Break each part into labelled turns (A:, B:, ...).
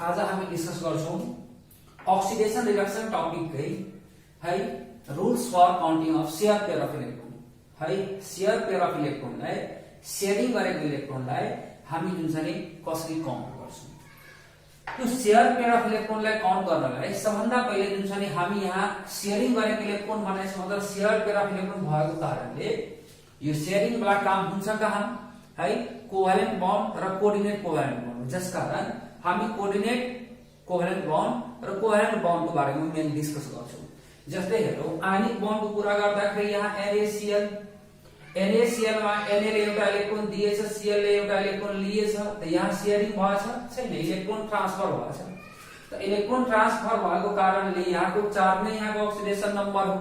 A: आज हामी डिस्कस गर्छौं अक्सिडेसन रिडक्सन टपिककै है rules for counting of share pair of electron है शेयर पेयर अफ इलेक्ट्रोनलाई शेयरिङ गरेको इलेक्ट्रोनलाई हामी जुन चाहिँ कसरी काउन्ट गर्छौं त्यो शेयर पेयर अफ इलेक्ट्रोनलाई काउन्ट गर्नलाई सबभन्दा पहिले जुन चाहिँ हामी यहाँ शेयरिङ गरेको इलेक्ट्रोन भनेको मतलब शेयर पेयर अफ इलेक्ट्रोन भएको कारणले यो शेयरिङ वाला काम हुन्छ कहाँ है कोभ्यालेन्ट बन्ड र कोर्डिनेट कोभ्यालेन्ट बन्ड जसकारण हामी कोर्डिनेट कोभ्यालेन्ट बन्ड र कोभ्यालेन्ट बन्डको बारेमा मेन डिस्कस गर्छौं। जस्तै हेरौं आयनिक बन्डको कुरा गर्दाखेरि यहाँ NaCl मा Na ले एउटा इलेक्ट्रोन दिएछ Cl ले एउटा इलेक्ट्रोन लिएछ त यहाँ शेयरिङ भएछ छैन इलेक्ट्रोन ट्रान्सफर भएछ त इलेक्ट्रोन ट्रान्सफर भएको कारणले यहाँको चार्ज नै यहाँको अक्सिडेसन नम्बर हो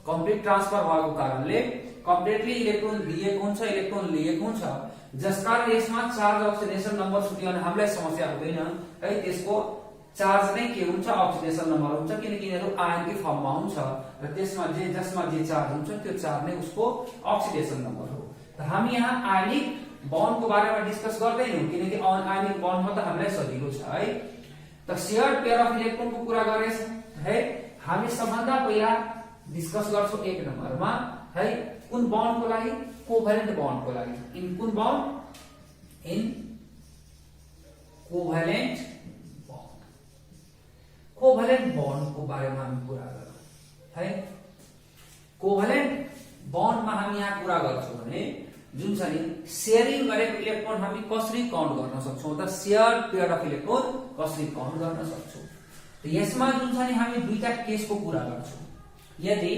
A: कम्प्लिट ट्रान्सफर भएको कारणले कम्प्लिटली इलेक्ट्रोन दिएको हुन्छ इलेक्ट्रोन लिएको हुन्छ जसकारण यसमा चार्ज अक्सिडेसन नम्बर छुट्यो भने हामीलाई समस्या हुँदैन है त्यसको चार्ज नै के हुन्छ अक्सिडेसन नम्बर हुन्छ किनकि यिनीहरु आयनकै फर्ममा हुन्छ र त्यसमा जसमा जे चार्ज हुन्छ त्यो चार्ज नै उसको अक्सिडेसन नम्बर हो। त हामी यहाँ आयनिक बन्डको बारेमा डिस्कस गर्दैनौं किनकि आयनिक बन्डमा त हामीलाई सजिलो छ है। त शेयर पेयर अफ इलेक्ट्रोनको कुरा गरेछ है हामी सबभन्दा पहिला डिस्कस गर्छौं 1 नम्बरमा है कुन बन्डको लागि कोभ्यालेन्ट बन्डको लागि इन कुन बन्ड इन कोभ्यालेन्ट कोभ्यालेन्ट बन्डको बारेमा हामी कुरा गरौँ है। कोभ्यालेन्ट बन्डमा हामी यहाँ कुरा गर्छौं भने जुन चाहिँ शेयरिङ गरेको इलेक्ट्रोन हामी कसरी काउन्ट गर्न सक्छौं त शेयर पेयर अफ इलेक्ट्रोन कसरी काउन्ट गर्न सक्छौं। त यसमा जुन चाहिँ हामी दुईटा केसको कुरा गर्छौं यदि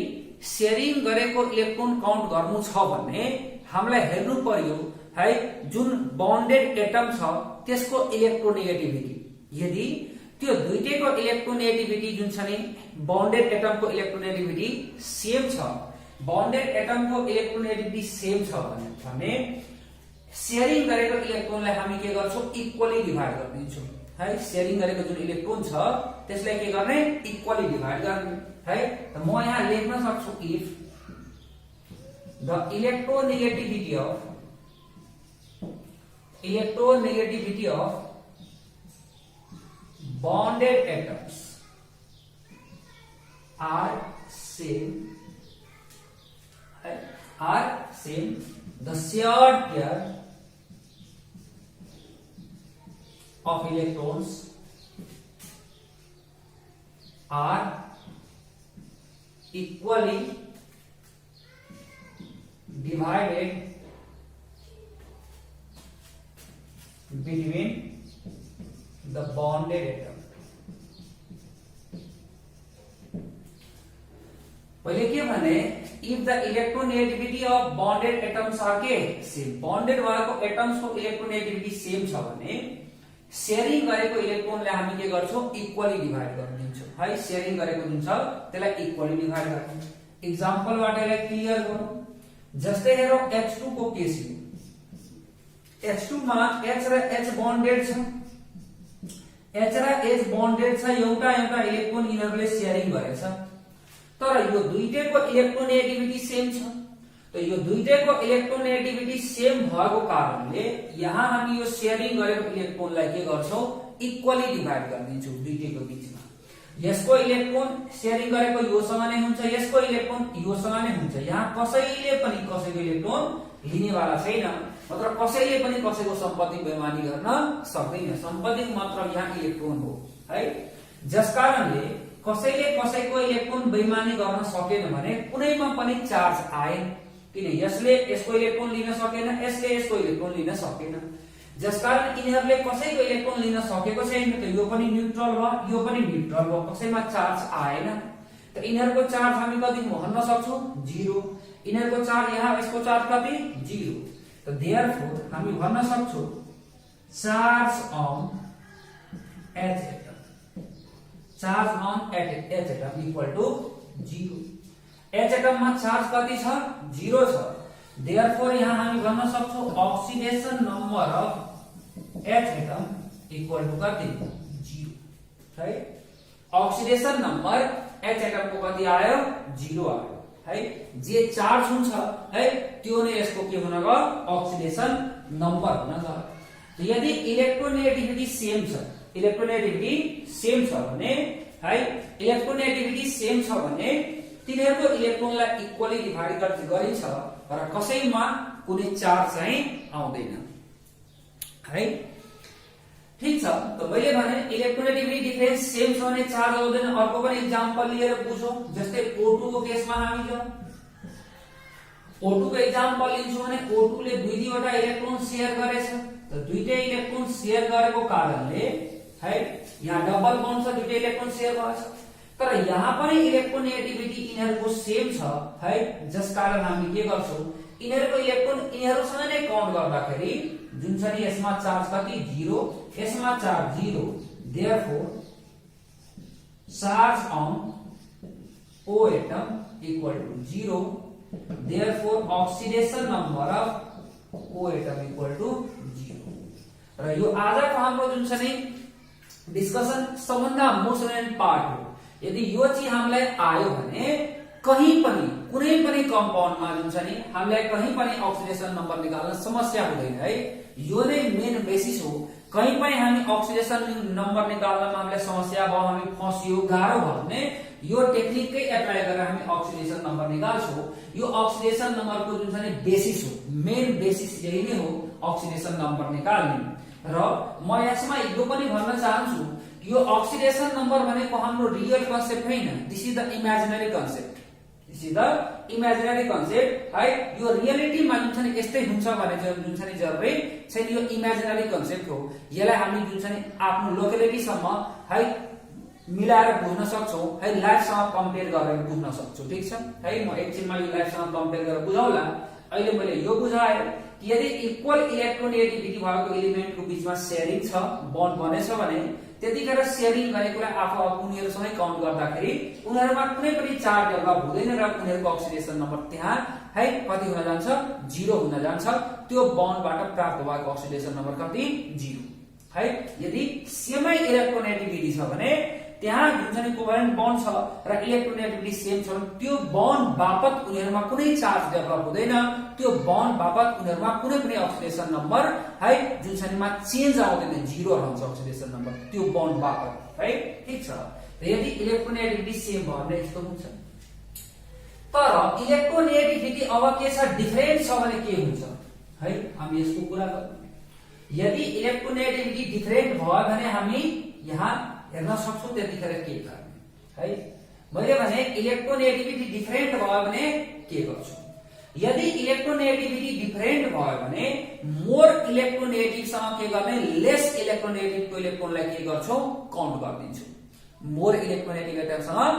A: शेयरिङ गरेको इलेक्ट्रोन काउन्ट गर्नु छ भने हामीलाई हेर्नु पर्यो है जुन बन्डेड एटम छ त्यसको इलेक्ट्रोनेगेटिभिटी यदि त्यो दुईटैको इलेक्ट्रोनेगेटिभिटी जुन छ नि बन्डेड एटमको इलेक्ट्रोनेगेटिभिटी सेम छ बन्डेड एटमको इलेक्ट्रोनेगेटिभिटी सेम छ भने शेयरिङ गरेको इलेक्ट्रोनलाई हामी के गर्छौं इक्वली डिभाइड गर्दिन्छौं है शेयरिङ गरेको जुन इलेक्ट्रोन छ त्यसलाई के गर्ने इक्वली डिभाइड गर्ने है। त म यहाँ लेख्न सक्छु if the electronegativity of bonded atoms are same the shared pair of electrons are equally divided between the bonded atom पहिले के भने if the electronegativity of bonded atoms are के same bonded भएको एटम्स को इलेक्ट्रोनेगेटिभिटी सेम छ भने sharing गरेको इलेक्ट्रोनलाई हामी के गर्छौं इक्वली डिभाइड गर्दिन्छौं है शेयरिङ गरेको जुन छ त्यसलाई इक्वली डिभाइड गर्छौं। एक्जाम्पलबाट यसलाई क्लियर गरौँ जस्तै हेरौं H2 को केस हो H2 मा H र H बन्डेड छ H र H बन्डेड छ एउटा इलेक्ट्रोन यिनीहरुले शेयरिङ गरेछ तर यो दुईटैको इलेक्ट्रोनेगेटिभिटी सेम छ त यो दुईटैको इलेक्ट्रोनेगेटिभिटी सेम भएको कारणले यहाँ हामी यो शेयरिङ गरेको इलेक्ट्रोनलाई के गर्छौं इक्वली डिभाइड गर्दिन्छौं दुईटैको बीचमा यसको इलेक्ट्रोन शेयरिङ गरेको योसँग नै हुन्छ यसको इलेक्ट्रोन योसँग नै हुन्छ यहाँ कसैले पनि कसैको इलेक्ट्रोन लिनेवाला छैन मतलब कसैले पनि कसैको सम्पत्ति बेइमानी गर्न सक्दैन सम्पत्तिको मतलब यहाँ इलेक्ट्रोन हो है जसकारणले कसैले कसैको इलेक्ट्रोन बेइमानी गर्न सकेन भने कुनैमा पनि चार्ज आएन किन यसले यसको इलेक्ट्रोन लिन सकेन यसले यसको इलेक्ट्रोन लिन सकेन जसकारण यिनीहरुले कसैको इलेक्ट्रोन लिन सकेको छैन त यो पनि न्यूट्रल भयो यो पनि न्यूट्रल भयो कसैमा चार्ज आएन त यिनीहरुको चार्ज हामी कति भन्न सक्छौं 0 यिनीहरुको चार्ज यहाँ यसको चार्ज कति 0 त देयरफोर हामी भन्न सक्छौं charge on H atom equal to 0 H atom मा चार्ज कति छ 0 छ देयरफोर यहाँ हामी भन्न सक्छौं oxidation number of H atom equal to कति 0 है ऑक्सीडेशन नम्बर H atom को कति आयो 0 आयो है जे चार्ज हुन्छ है त्यो नै यसको के हुन गयो ऑक्सिडेशन नम्बर हुन गयो। यदि इलेक्ट्रोनेगेटिभिटी सेम छ इलेक्ट्रोनेगेटिभिटी सेम छ भने है इलेक्ट्रोनेगेटिभिटी सेम छ भने तिनीहरुको इलेक्ट्रोनलाई इक्वली डिभाइड गरिन्छ र कसैमा कुनै चार्ज चाहिँ आउँदैन है। ठीक छ, त मैले भने इलेक्ट्रोनेगेटिभिटी डिफरेन्स सेम छ भने चार्ज आउँदैन। अर्को पनि एक्जाम्पल लिएर बुझौं, जस्तै O2 को केसमा हामी जाउँ। O2 को एक्जाम्पल लिन्छौं भने O2 ले दुई वटा इलेक्ट्रोन शेयर गरेछ, त दुईटै इलेक्ट्रोन शेयर गरेको कारणले है यहाँ डबल बन्ड छ, दुईटै इलेक्ट्रोन शेयर भएछ। तर यहाँ पनि इलेक्ट्रोनेगेटिभिटी यिनीहरुको सेम छ है, जसकारण हामी के गर्छौं यिनीहरुको इलेक्ट्रोन यिनीहरुसँग नै काउन्ट गर्दाखेरि जुन छ नि यसमा चार्ज कति 0, यसमा charge 0, therefore charge on O atom equal to 0, therefore oxidation number of O atom equal to 0। र यो आजको हाम्रो जुन छ नि डिस्कसन सबभन्दा मोस्ट इम्पोर्टेन्ट पार्ट हो। यदि यो चीज हामीलाई आयो भने कहीं पनि कुनै पनि कम्पाउन्डमा जुन छ नि हामीलाई कहीं पनि अक्सिडेशन नम्बर निकाल्न समस्या हुँदैन है। यो नै मेन बेसिस हो। कहीं पनि हामी अक्सिडेशन नम्बर निकाल्नमा हामीलाई समस्या भयो, हामी फसियो, गाह्रो भयो भने यो टेक्निकै एप्लाई गरेर हामी अक्सिडेशन नम्बर निकाल्छौं। यो अक्सिडेशन नम्बरको जुन छ नि बेसिस हो, मेन बेसिस यही नै हो अक्सिडेशन नम्बर निकाल्ने। र म यसमा यो पनि भन्न चाहन्छु यो अक्सिडेशन नम्बर भनेको हाम्रो रियल कन्सेप्ट हैन, this is the imaginary concept. This is the imaginary concept है। यो रियलिटीमा जुन छ नि यस्तै हुन्छ भने जुन छ नि जरुरी छैन, यो इमेजिनरी कन्सेप्ट हो। यसलाई हामी जुन छ नि आफ्नो लोकेलिटीसम्म है मिलाएर बुझ्न सक्छौं है, लाइफसँग कम्पेयर गरेर बुझ्न सक्छौं। ठीक छ है, म एकछिनमा यो लाइफसँग कम्पेयर गरेर बुझाउला। अहिले मैले यो बुझाए कि यदि इक्वल इलेक्ट्रोनेगेटिभिटी भएको एलिमेन्टको बीचमा शेयरिङ छ, बन्ड बनेछ भने त्यतिखेर शेयरिङ गरेकोलाई आफू उनीहरुसँगै काउन्ट गर्दाखेरि उनीहरुमा कुनै पनि चार्ज डेभलप हुँदैन र उनीहरुको अक्सिडेशन नम्बर त्यहाँ है कति हुन जान्छ 0 हुन जान्छ। त्यो बन्डबाट प्राप्त भएको अक्सिडेशन नम्बर कति 0 है। यदि सेमै इलेक्ट्रोनेगेटिभिटी छ भने त्यहाँ जुन छ नि कोभ्यालेन्ट बन्ड छ र इलेक्ट्रोनेगेटिभिटी सेम छ भने त्यो बन्ड बापत उनीहरुमा कुनै चार्ज डेभलप हुँदैन। त्यो बन्ड बापत उनीहरुमा कुनै पनि अक्सिडेशन नम्बर है जुन छ निमा चेन्ज आउँदैन, 0 रहन्छ अक्सिडेशन नम्बर त्यो बन्ड बापत है। ठीक छ, र यदि इलेक्ट्रोनेगेटिभिटी सेम भयो भने यस्तो हुन्छ। तर इलेक्ट्रोनेगेटिभिटी अब के छ डिफरेन्ट छ भने के हुन्छ है, हामी यसको कुरा गरौँ। यदि इलेक्ट्रोनेगेटिभिटी डिफरेन्ट भयो भने हामी यहाँ हेर्न सक्छौं त्यतिखेर के गर्ने है। मैले भने इलेक्ट्रोनेगेटिभिटी डिफरेन्ट भयो भने के गर्छु। यदि इलेक्ट्रोनेगेटिभिटी डिफरेन्ट भयो भने मोर इलेक्ट्रोनेगेटिभसँग के गर्ने, लेस इलेक्ट्रोनेगेटिभको इलेक्ट्रोनलाई के गर्छौं काउन्ट गरिदिन्छु। मोर इलेक्ट्रोनेगेटिभ एटमसँग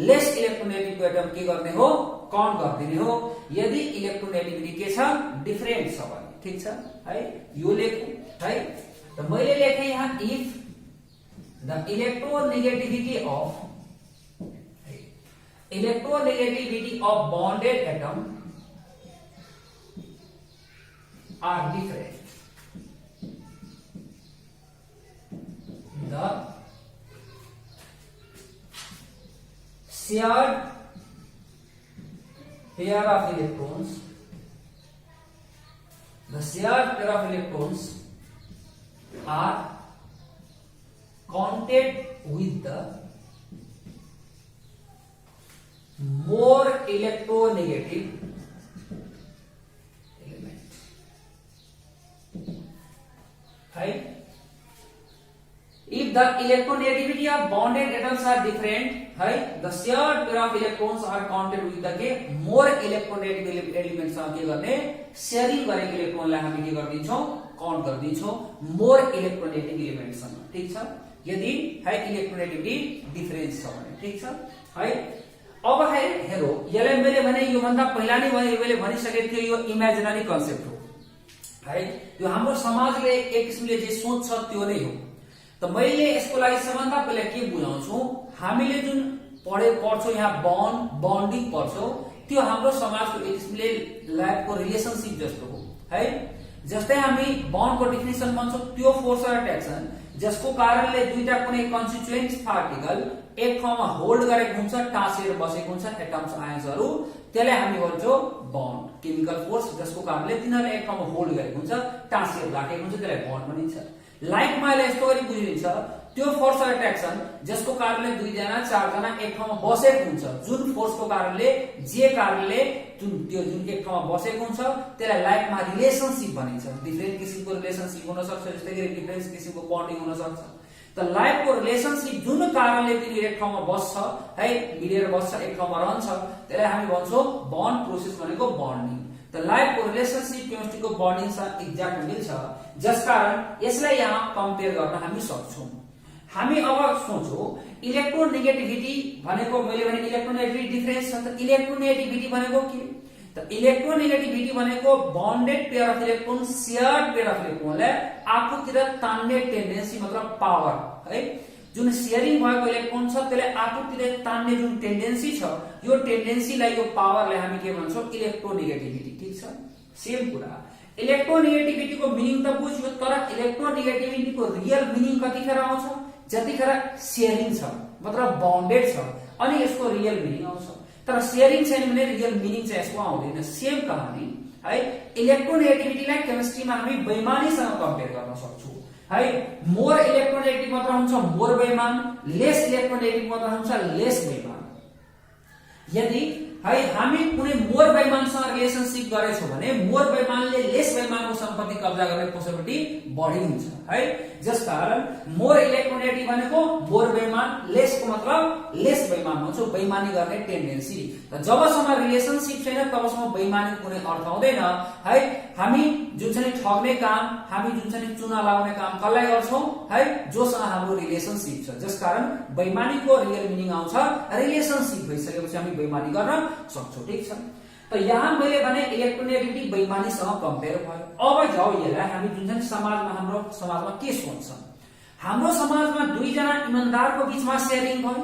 A: लेस इलेक्ट्रोनेगेटिभको एटम के गर्ने हो काउन्ट गरिदिने हो, यदि इलेक्ट्रोनेगेटिभिटी के छ डिफरेन्ट छ भने। ठीक छ है, यो लेखौं है। त मैले लेखे यहाँ if the electronegativity of bonded atom are different, the shared pair of electrons are counted with the more electronegative element right। If the electronegativity of bonded atoms are different है, the shared pair of electrons are counted with the more electronegative elements के गर्ने sharing गरेको इलेक्ट्रोनलाई हामी के गर्दिन्छौं count गर्दिन्छौं more electronegative एलिमेन्टसँग। ठीक छ, यदि है इलेक्ट्रोनेगेटिभिटी डिफरेन्स छ भने। ठीक छ है। अब है हेरो यसलाई मैले भने यो भन्दा पहिला नै मैले भनिसकेको थिएँ यो इमेजिनरी कन्सेप्ट हो है। यो हाम्रो समाजले एक किसिमले जे सोच छ त्यो नै हो। त मैले यसको लागि सबभन्दा पहिला के बुझाउँछु, हामीले जुन पढ्छौं यहाँ बन्डिङ पढ्छौं त्यो हाम्रो समाजको एक किसिमले लाइफको रिलेसनशिप जस्तो हो है। जस्तै हामी बन्डको डेफिनेसन भन्छौं त्यो फोर्स अफ अट्र्याक्सन जसको कारणले दुईटा कुनै कन्स्टिट्युएन्ट पार्टिकल एक ठाउँमा होल्ड गरेको हुन्छ, टाँसिएर बसेको हुन्छ एटम्स आयन्सहरु, त्यसलाई हामी भन्छौं बन्ड। केमिकल फोर्स जसको कारणले तिनीहरुले एक ठाउँमा होल्ड गरेको हुन्छ, टाँसिएर राखेको हुन्छ, त्यसलाई बन्ड भनिन्छ। लाइकमा यसले यस्तो गरी बुझिन्छ त्यो फोर्स अफ एट्र्याक्सन जसको कारणले दुईजना चारजना एक ठाउँमा बसेको हुन्छ, जुन फोर्सको कारणले जे कारणले त्यो जुन एक ठाउँमा बसेको हुन्छ त्यसलाई लाइफमा रिलेसनशिप भनिन्छ। डिफरेन्ट किसिमको रिलेसनशिप हुन सक्छ, जस्तै कि डिफरेन्ट किसिमको बन्डिङ हुन सक्छ। त लाइफको रिलेसनशिप जुन कारणले तिनी एक ठाउँमा बस्छ है, मिलेर बस्छ, एक ठाउँमा रहन्छ, त्यसलाई हामी भन्छौँ बन्ड प्रोसेस भनेको बन्डिङ। त लाइफको रिलेसनशिप केमिस्ट्रीको बन्डिङसँग एक्ज्याक्ट मिल्छ, जसकारण यसलाई यहाँ कम्पेयर गर्न हामी सक्छौं। हामी अब सोचौं इलेक्ट्रोनेगेटिभिटी भनेको, मैले भने इलेक्ट्रोनेगेटिभिटी डिफरेन्स छ, त इलेक्ट्रोनेगेटिभिटी भनेको के? त इलेक्ट्रोनेगेटिभिटी भनेको bonded pair of electron, shared pair of इलेक्ट्रोनलाई आफूतिर तान्ने टेन्डेन्सी मतलब पावर है। जुन शेयरिङ भएको इलेक्ट्रोन छ त्यसले आफूतिर तान्ने जुन टेन्डेन्सी छ, यो टेन्डेन्सीलाई, यो पावरलाई हामी के भन्छौं? इलेक्ट्रोनेगेटिभिटी। ठीक छ, सेम कुरा। इलेक्ट्रोनेगेटिभिटीको मिनिङ त बुझ्यो, तर इलेक्ट्रोनेगेटिभिटीको रियल मिनिङ कतिखेर आउँछ? जतिखेर शेयरिङ छ मतलब बन्डेड छ, अनि यसको रियल मिनिङ आउँछ। तर शेयरिङ छैन भने रियल मिनिङ चाहिँ यसको आउँदैन। सेम कहानी है। इलेक्ट्रोनेगेटिभिटीलाई केमिस्ट्रीमा हामी बेइमानीसँग कम्पेयर गर्न सक्छौं है। मोर इलेक्ट्रोनेगेटिभ मात्र हुन्छ मोर बेइमान, लेस इलेक्ट्रोनेगेटिभ मात्र हुन्छ लेस बेइमान। यदि है हामी कुनै मोर बेइमानसँग रिलेसनशिप गरेछौं भने मोर बेइमानले लेस बेइमानको सम्पत्ति कब्जा गर्ने पोसिबिलिटी बढी हुन्छ है। जसकारण मोर इलेक्ट्रोनेगेटिभ भनेको मोर बेइमान, लेसको मतलब लेस बेइमान भन्छौं, बेइमानी गर्ने टेन्डेन्सी। र जबसम्म रिलेसनशिप छैन तबसम्म बेइमानीको कुनै अर्थ हुँदैन है। हामी जुन चाहिँ ठग्ने काम, हामी जुन चाहिँ चुना लगाउने काम कसलाई गर्छौं है? जोसँग हाम्रो रिलेसनशिप छ। जसकारण बेइमानीको रियल मिनिङ आउँछ रिलेसनशिप भइसकेपछि हामी बेइमानी गर्न सक्छौं। ठीक छ, त यहाँ मैले भने इलेक्ट्रोनेगेटिभिटी बेइमानीसँग कम्पेयर भयो। अब जाऊ यसलाई हामी जुन चाहिँ समाजमा, हाम्रो समाजमा के सोच्छ? हाम्रो समाजमा दुईजना इमानदारको बीचमा शेयरिङ भयो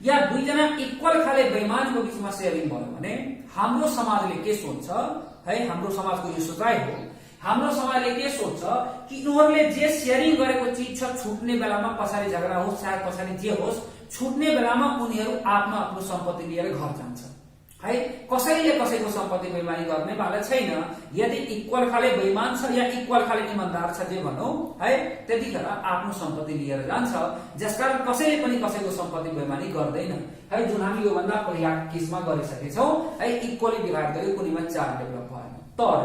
A: या दुईजना इक्वल खाले बेइमानको बीचमा शेयरिङ भयो भने हाम्रो समाजले के सोच्छ है? हाम्रो समाजको यो सोचाइ हो। हाम्रो समाजले के सोच्छ कि उनीहरूले जे शेयरिङ गरेको चीज छ, छुट्ने बेलामा पछाडि झगडा होस् चाहे पछाडि जे होस्, छुट्ने बेलामा उनीहरू आफ्नो आफ्नो सम्पत्ति लिएर घर जान्छ है। कसैले कसैको सम्पत्ति बेइमानी गर्ने वाला छैन। यदि इक्वल खाले बेइमान छ या इक्वल खाले इमानदार छ जे भनौं है, त्यतिखेर आफ्नो सम्पत्ति लिएर जान्छ। जसकारण कसैले पनि कसैको सम्पत्ति बेइमानी गर्दैन है। जुन हामी यो भन्दा पहिला केसमा गरिसकेछौं है, इक्वली डिभाइड गर्यो, कुनैमा 4 डेभलप भएन। तर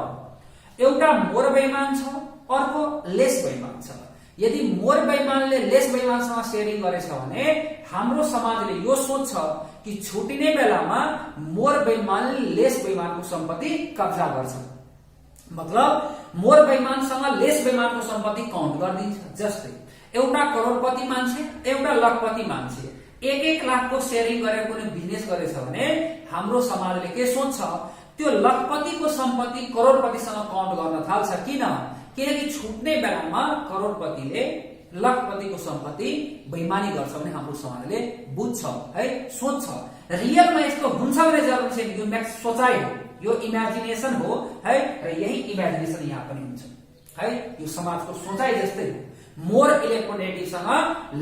A: एउटा मोर बेइमान छ, अर्को लेस बेइमान छ। यदि मोर बेइमानले लेस बेइमानसँग शेयरिङ गरेछ भने हाम्रो समाजले यो सोच्छ कि छुटिने बेलामा मोर बेइमानले लेस बेइमानको सम्पत्ति कब्जा गर्छ, मतलब मोर बेइमानसँग लेस बेइमानको सम्पत्ति काउन्ट गरिदिन्छ। जस्तै एउटा करोडपति मान्छे, एउटा लखपति मान्छे 1-1 लाखको शेयरिङ गरेर कुनै बिजनेस गरेछ भने हाम्रो समाजले के सोच्छ? त्यो लखपतिको सम्पत्ति करोडपतिसँग काउन्ट गर्न थाल्छ। किन? किनकि छुट्ने बेलामा करोडपतिले लखपतिको सम्पत्ति बेइमानी गर्छ भने हाम्रो समाजले बुझ्छ है, सोच्छ। रियलमा यस्तो हुन्छ भने जरुरी छैन, यो म्याक्स सोचाइ हो, यो इमेजिनेसन हो है। र यही इमेजिनेसन यहाँ पनि हुन्छ है। यो समाजको सोचाइ जस्तै हो। मोर इलेक्ट्रोनेगेटिभसँग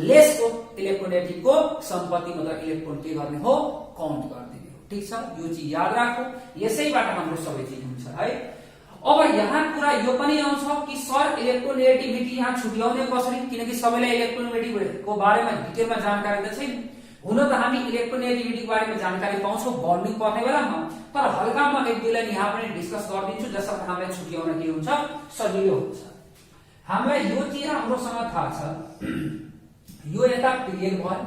A: लेसको इलेक्ट्रोनेगेटिभको सम्पत्ति मतलब इलेक्ट्रोन के गर्ने हो? काउन्ट गरिदिने हो। ठीक छ, यो चीज याद राखौ। यसैबाट हाम्रो सबै चीज हुन्छ है। अब यहाँ कुरा यो पनि आउँछ कि सर इलेक्ट्रोनेगेटिभिटी यहाँ छुट्याउने कसरी? किनकि सबैलाई इलेक्ट्रोनेगेटिभिटीको बारेमा डिटेलमा जानकारी त छैन। हुन त हामी इलेक्ट्रोनेगेटिभिटीको बारेमा जानकारी पाउँछौं बन्डिङ पर्ने बेलामा, तर हल्का म 1-2 लाइन यहाँ पनि डिस्कस गरिदिन्छु, जसबाट हामीलाई छुट्याउन के हुन्छ? सजिलो हुन्छ। हामीलाई यो चीज राम्रोसँग थाहा छ, यो यता पिरियड भयो,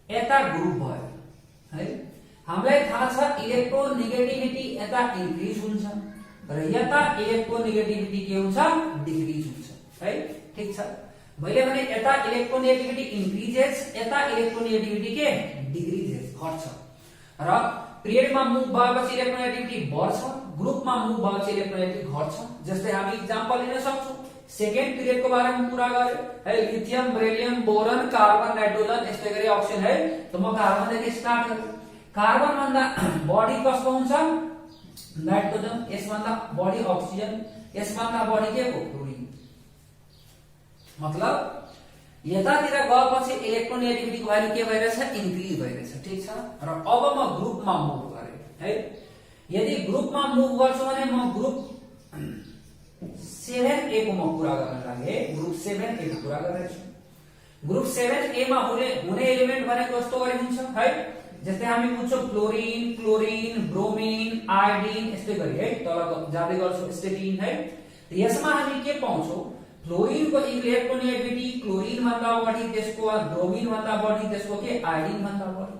A: यता ग्रुप भयो है। हामीलाई थाहा छ इलेक्ट्रोनेगेटिभिटी यता इन्क्रिज हुन्छ र यता इलेक्ट्रोनेगेटिभिटी के हुन्छ? डिक्रिज हुन्छ है। ठीक छ, मैले भने यता इलेक्ट्रोनेगेटिभिटी इन्क्रिजेस, यता इलेक्ट्रोनेगेटिभिटी के डिक्रिजेस, घट्छ। र पिरियडमा मुभ भएपछि इलेक्ट्रोनेगेटिभिटी बढ्छ, ग्रुपमा मुभ भएपछि इलेक्ट्रोनेगेटिभिटी घट्छ। जस्तै हामी इक्जाम्पल लिन सक्छौं। सेकेन्ड पिरियडको बारेमा कुरा गरे है, lithium, beryllium, boron, carbon, nitrogen, यस्तै गरी अप्सन है। त म कार्बनदेखि स्टार्ट गरे। कार्बन भन्दा बढी कसको हुन्छ? नाइट्रोजन, यसभन्दा बढी अक्सिजन, यसभन्दा बढी के हो? क्लोरिन। मतलब यतातिर गएपछि इलेक्ट्रोनेगेटिभिटीको भ्यालु के भइरहेछ? इन्क्रिज भइरहेछ। ठीक छ, र अब म ग्रुपमा मुभ गरे है। यदि ग्रुपमा मुभ गर्छु भने म ग्रुप 7A को म कुरा गर्न लागे, ग्रुप 7A को कुरा गरिरहेछु। ग्रुप 7A मा हुने एलिमेन्ट भनेको कस्तो गरी हुन्छ है, जस्तै हामी बुझ्छौं फ्लोरिन, क्लोरिन, ब्रोमिन, आयोडिन यस्तै गरी है, तल जाँदै गर्छौं स्टेटिन है। यसमा हामी के पाउँछौं, फ्लोरिन को इलेक्ट्रोनेगेटिभिटी क्लोरिन भन्दा बढी, त्यसको बाद ब्रोमिन भन्दा बढी, त्यसको के आयोडिन भन्दा बढी।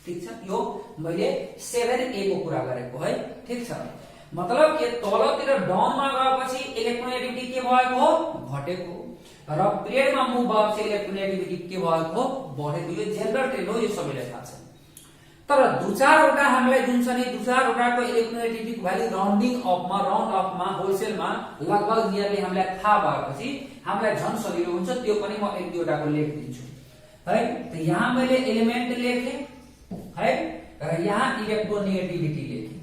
A: ठीक छ, यो मैले 7A को कुरा गरेको है। ठीक छ, मतलब के तलतिर डाउनमा गएपछि इलेक्ट्रोनेगेटिभिटी के भएको हो, घटेको, र पिरियडमा मुभ भएपछि इलेक्ट्रोनेगेटिभिटी के भएको हो, बढेको। यो जनरल ट्रेन्ड हो, यो सबैलाई थाहा छ। तर दुई चारवटा हामीलाई जुन छ नि, दुई चारवटाको इलेक्ट्रोनेगेटिभिटी भ्यालु राउन्ड अफमा होलसेलमा लगभग नियरली हामीलाई थाहा भएपछि हामीलाई झन् सजिलो हुन्छ। त्यो पनि म एक दुईवटाको लेखिदिन्छु है। त यहाँ मैले एलिमेन्ट लेखे है, र यहाँ इलेक्ट्रोनेगेटिभिटी लेखे।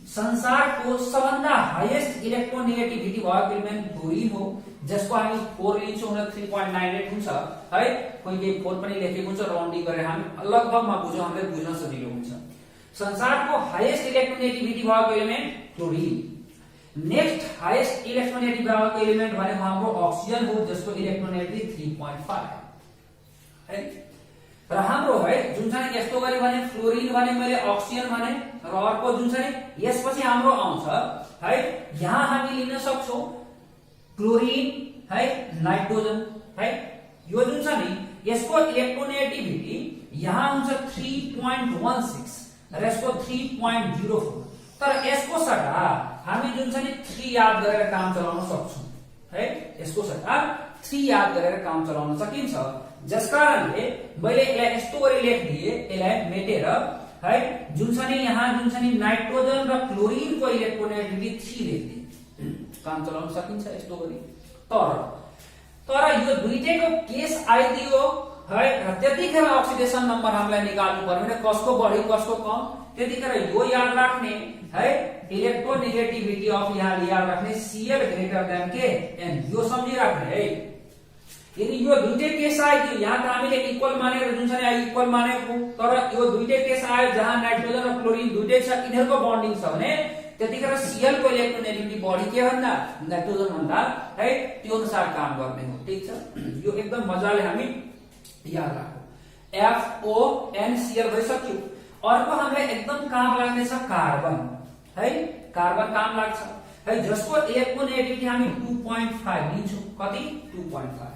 A: संसारको सबभन्दा हाईएस्ट इलेक्ट्रोनेगेटिभिटी भएको एलिमेन्ट फ्लोरिन हो, जसको हामी 4 लिन्छौं र 3.98 हुन्छ है। कोही 4 पनि लेखेको हुन्छ, राउन्डिङ गरेर हामी लगभगमा बुझौं, हामीलाई बुझ्न सजिलो हुन्छ। संसारको हाईएस्ट इलेक्ट्रोनेगेटिभिटी भएको element fluorine. Next highest electronegative भएको एलिमेन्ट भनेको हाम्रो अक्सिजन हो, जसको इलेक्ट्रोनेगेटिभिटी 3.5 है। र हाम्रो है जुन चाहिँ यस्तो गरी भने फ्लोरिन भने मैले अक्सिजन भने, र अर्को जुन चाहिँ यसपछि हाम्रो आउँछ है, यहाँ हामी लिन सक्छौं क्लोरिन है, नाइट्रोजन है। यो जुन छ नि, यसको इलेक्ट्रोनेगेटिभिटी यहाँ हुन्छ 3.16 र यसको 3.04। तर यसको सट्टा हामी जुन छ नि 3 याद गरेर काम चलाउन सक्छौं है। यसको सट्टा 3 याद गरेर काम चलाउन सकिन्छ, जसकारणले मैले यसलाई यस्तो गरी लेखिदिए, यसलाई मेटेर है, जुन छ नि यहाँ जुन छ नि नाइट्रोजन र क्लोरिन को इलेक्ट्रोनेगेटिभिटी 3 लेखिदिए, काम चलाउन सकिन्छ यस्तो गरी। तर यो दुईटैको केस आइदियो है, र त्यतिखेर अक्सिडेसन नम्बर हामीलाई निकाल्नु पर्ने, कसको बढी कसको कम। त्यतिखेर यो याद राख्ने है, इलेक्ट्रोनेगेटिभिटी अफ यहाँ याद राख्ने Cl ग्रेटर देन के एन, यो सम्झिराख्ने है। यदि यो दुईटै केस आइदियो, यहाँ त हामीले इक्वल मानेर जुन छ नि इक्वल मानेको, तर यो दुईटै केस आयो जहाँ नाइट्रोजन र क्लोरिन दुईटै छ, यिनीहरुको बन्डिङ छ भने त्यतिखेर Cl को इलेक्ट्रोनेगेटिभिटी बढी के भन्दा, नाइट्रोजन भन्दा है, त्यो अनुसार काम गर्ने हो। ठीक छ, यो एकदम मजाले हामी याद राखौं। FONCl भइसक्यो। अर्को हामीलाई एकदम काम लाग्ने छ कार्बन है, कार्बन काम लाग्छ है, जसको इलेक्ट्रोनेगेटिभिटी हामी 2.5 लिन्छौं। कति? 2.5।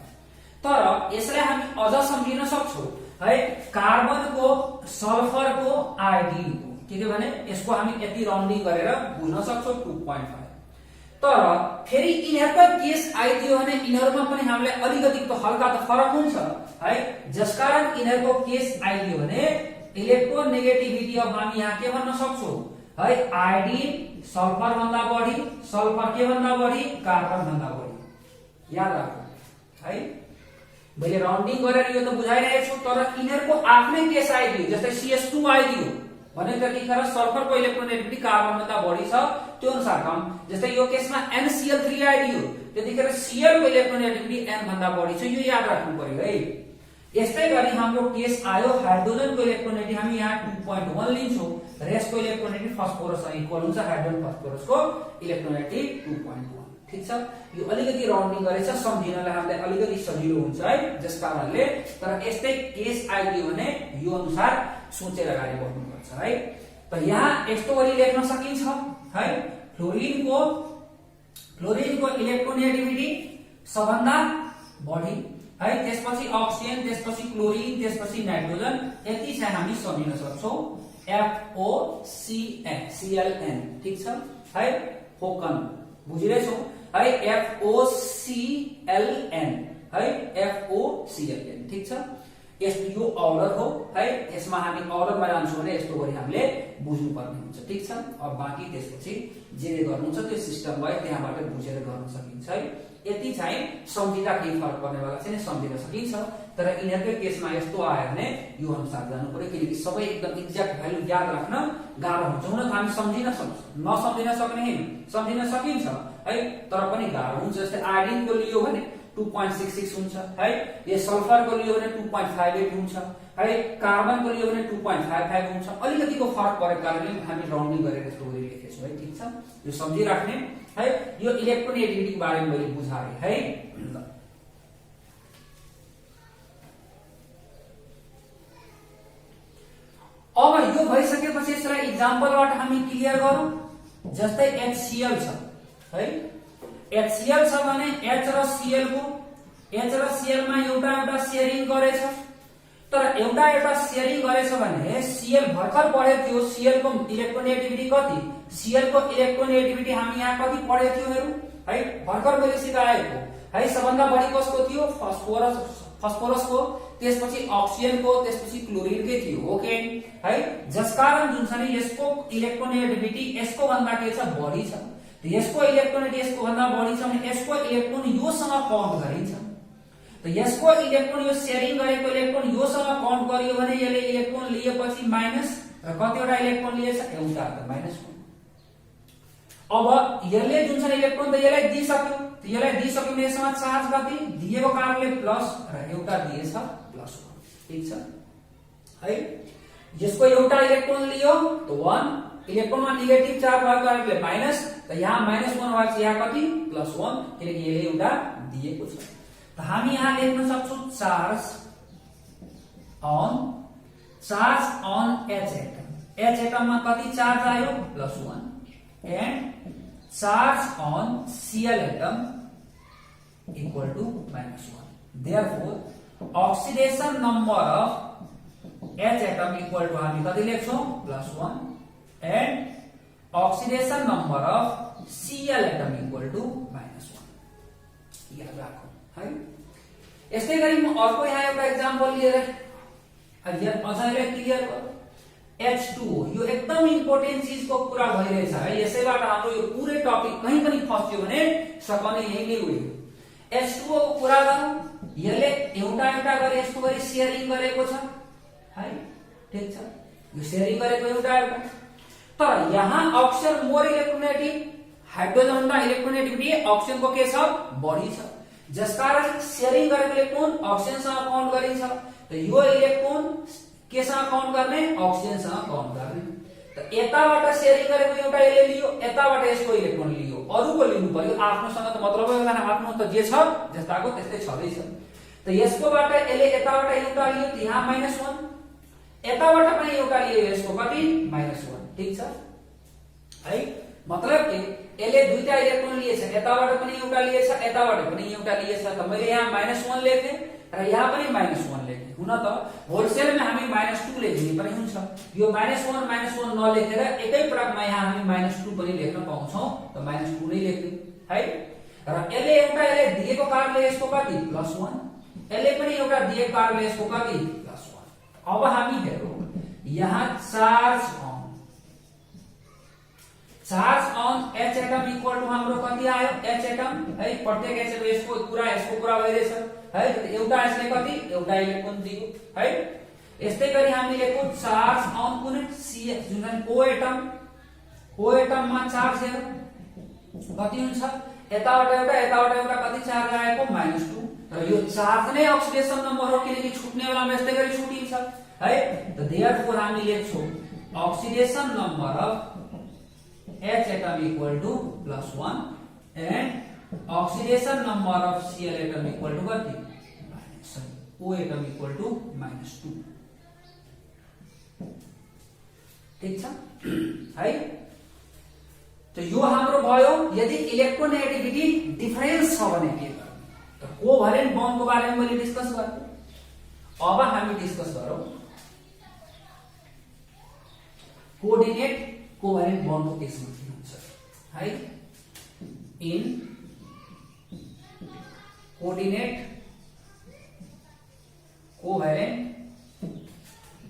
A: तर यसलाई हामी अझ सम्झिन सक्छौं है, कार्बनको, सल्फरको, आयोडिनको के भने यसको हामी यति राउन्डिङ गरेर बुझ्न सक्छौं 2.5। तर फेरि यिनीहरुको केस आइदियो भने यिनीहरुमा पनि हामीलाई अलिकति त हल्का त फरक हुन्छ है, जसकारण यिनीहरुको केस आइदियो भने इलेक्ट्रोनेगेटिभिटी अब हामी यहाँ के भन्न सक्छौं है, आयोडिन सल्फर भन्दा बढी, सल्फर के भन्दा बढी, कार्बन भन्दा बढी। याद राख्नु है, मैले राउन्डिङ गरेर यो त बुझाइरहेको छु, तर यिनीहरुको आफ्नै केस आइदियो, जस्तै CH2 आइदियो भने त्यतिखेर सल्फरको इलेक्ट्रोनेगेटिभिटी कार्बन भन्दा बढी छ, त्यो अनुसार कम। जस्तै यो केसमा NCl3 आइदियो, त्यतिखेर Cl को इलेक्ट्रोनेगेटिभिटी n भन्दा बढी छ, यो याद राख्नु पर्यो है। यस्तै गरी हाम्रो केस आयो हाइड्रोजनको इलेक्ट्रोनेगेटिभिटी हामी यहाँ 2.1 लिन्छौं, र यसको इलेक्ट्रोनेगेटिभिटी फस्फोरससँग इक्वल हुन्छ, हाइड्रोजन फस्फोरसको इलेक्ट्रोनेगेटिभिटी 2.1। ठीक छ, यो अलिकति राउन्डिङ गरेछ, सम्झिनलाई हामीलाई अलिकति सजिलो हुन्छ है, जसकारणले। तर यस्तै केस आइदियो भने यो अनुसार सोचेर अगाडि बढ्नुपर्छ है। त यहाँ यस्तो गरी लेख्न सकिन्छ है, फ्लोरिनको इलेक्ट्रोनेगेटिभिटी सबभन्दा बढी है, त्यसपछि अक्सिजन, त्यसपछि क्लोरिन, त्यसपछि नाइट्रोजन, यति चाहिँ हामी सम्झिन सक्छौं। FOCN ठीक छ है, फोकन बुझिरहेछौ है, FOCLN है, FOCLN ठीक छ। यो अर्डर हो है, यसमा हामी अर्डरमा जान्छौं भने यस्तो गरी हामीले बुझ्नु पर्ने हुन्छ। ठीक छ, अब बाँकी त्यसपछि जे गर्नु छ त्यो सिस्टम भयो, त्यहाँबाट बुझेर गर्न सकिन्छ है। यति चाहिँ सम्झिँदा केही फरक पर्नेवाला छैन, सम्झिन सकिन्छ। तर यिनीहरुकै केसमा यस्तो आयो भने यो अनुसार जानु पर्यो, किनकि सबै एकदम एक्ज्याक्ट भ्यालु याद राख्न गाह्रो हुन्छ। हुन त हामी सम्झिन सक्छौं, नसम्झिन सक्ने हैन, सम्झिन सकिन्छ है, तर पनि गाह्रो हुन्छ। जस्तै आयोडिनको लियो भने 2.66 हुन्छ है, यो सल्फरको लियो भने 2.58 हुन्छ है, कार्बनको लियो भने 2.55 हुन्छ। अलिकतिको फरक परेको कारणले हामी राउन्डिङ गरेर यस्तो गरी लेखेको छु है। ठीक छ, यो सम्झिराख्ने है। यो इलेक्ट्रोनेगेटिभिटीको बारेमा मैले बुझाए है। एक्जाम्पलबाट हामी क्लियर गरौँ। जस्तै HCl छ है, HCl छ भने H र Cl को H र Cl मा एउटा एउटा शेयरिङ गरेछ, तर एउटा एउटा शेयरिङ गरेछ भने Cl भर्खर पढे थियो, Cl को इलेक्ट्रोनेगेटिभिटी कति, Cl को इलेक्ट्रोनेगेटिभिटी हामी यहाँ कति पढे थियो हेरौँ है, भर्खर मैले सिकाएको है। सबभन्दा बढी कसको थियो, फस्फोरस को, त्यसपछि अक्सिजन को, त्यसपछि क्लोरिन के थियो, ओके है। जसकारण जुन छ नि यसको इलेक्ट्रोनेगेटिभिटी यसको भन्दा के छ, बढी छ। त यसको इलेक्ट्रोनेगेटिभिटी यसको भन्दा बढी छ भने यसको इलेक्ट्रोन योसँग काउन्ट गरिन्छ। त यसको इलेक्ट्रोन यो शेयरिङ गरेको इलेक्ट्रोन योसँग काउन्ट गरियो भने यसले इलेक्ट्रोन लिएपछि माइनस, र कतिवटा इलेक्ट्रोन लिएछ, एउटा, त -1। अब यसले जुन छ इलेक्ट्रोन त यसलाई दिइसक्यो, त यसलाई दिइसक्यो भने यसमा चार्ज कति दिएको कारणले प्लस र एउटा दिएछ +1, ठीक छ है। यसको एउटा इलेक्ट्रोन लियो त 1, इलेक्ट्रोनमा नेगेटिभ चार्ज भएको कारणले माइनस, त यहाँ -1 भएको छ, यहाँ कति +1, किनकि यसले एउटा दिएको छ। त हामी यहाँ लेख्न सक्छौं charge on H atom, H एटममा कति चार्ज आयो, +1, and charge on Cl atom equal to -1. Therefore, oxidation number of H atom equal to हामी कति लेख्छौं, +1, and oxidation number of Cl atom equal to -1. याद राखौं है। यस्तै गरी म अर्को यहाँ एउटा एक्जाम्पल लिएर अझै क्लियर गरौँ। H2O यो एकदम इम्पोर्टेन्ट चीज को कुरा भइरहेछ है, यसैबाट हाम्रो यो पुरै टपिक कहीं पनि फस्यो भने सकाउने यही नै हो। H2O को कुरा गरौँ, यसले एउटा एउटा गरी यस्तो गरी शेयरिङ गरेको छ है, ठीक छ, यो शेयरिङ गरेको एउटा एउटा। तर यहाँ अक्सिजन मोर इलेक्ट्रोनेगेटिभ, हाइड्रोजन भन्दा इलेक्ट्रोनेगेटिभिटी अक्सिजन को के छ, बढी छ, जसकारण शेयरिङ गरेको इलेक्ट्रोन अक्सिजनसँग काउन्ट गरिन्छ। त यो इलेक्ट्रोन केसँग काउन्ट गर्ने, अक्सिजनसँग काउन्ट गर्ने। त यताबाट शेयरिङ गरेको एउटा यसले लियो, यताबाट यसको इलेक्ट्रोन लियो, अरूको लिनु पर्यो, आफ्नोसँग त मतलब होइन, आफ्नो त जे छ जस्ताको त्यस्तै छँदै छ। त यसकोबाट यसले यताबाट एउटा लियो, त यहाँ -1, यताबाट पनि एउटा लियो, यसको कति -1, ठीक छ है। मतलब के यसले दुईटा इलेक्ट्रोन लिएछ, यताबाट पनि एउटा लिएछ, यताबाट पनि एउटा लिएछ। त मैले यहाँ -1 लेखे र यहाँ पनि -1 लेखे। हुन त होलसेलमा हामी -2 लेख्ने पनि हुन्छ, यो -1 नलेखेर एकै प्रकारमा यहाँ हामी -2 पनि लेख्न पाउँछौं, त -2 नै लेख्ने है। र यसले एउटा यसले दिएको कारणले यसको कति +1, यसले पनि एउटा दिएको कारणले यसको कति +1। अब हामी हेरौँ यहाँ charge on H atom equal to हाम्रो कति आयो, H एटम है, प्रत्येक H एटम यसको कुरा भइरहेछ है। एउटा यसले कति एउटा इलेक्ट्रोन दियो है। यस्तै गरी हामी लेखौं चार्ज अन कुन CH जुन O एटममा चार्ज हेरौँ कति हुन्छ, यताबाट एउटा कति चार्ज आएको -2। र यो चार्ज नै अक्सिडेसन नम्बर हो, किनकि छुट्ने बेलामा यस्तै गरी छुटिन्छ है। त देयरफोर हामी लेख्छौं oxidation number of H atom equal to +1 and oxidation number of Cl atom equal to what? O atom equal to -2, ठीक छ है। त यो हाम्रो भयो यदि इलेक्ट्रोनेगेटिभिटी डिफरेन्स छ भने के गर्ने। त कोभ्यालेन्ट बन्डको बारेमा मैले डिस्कस गरेँ। अब हामी डिस्कस गरौँ कोअर्डिनेट कोभ्यालेन्ट बन्डको केसमा के हुन्छ है। इन कोअर्डिनेट कोभ्यालेन्ट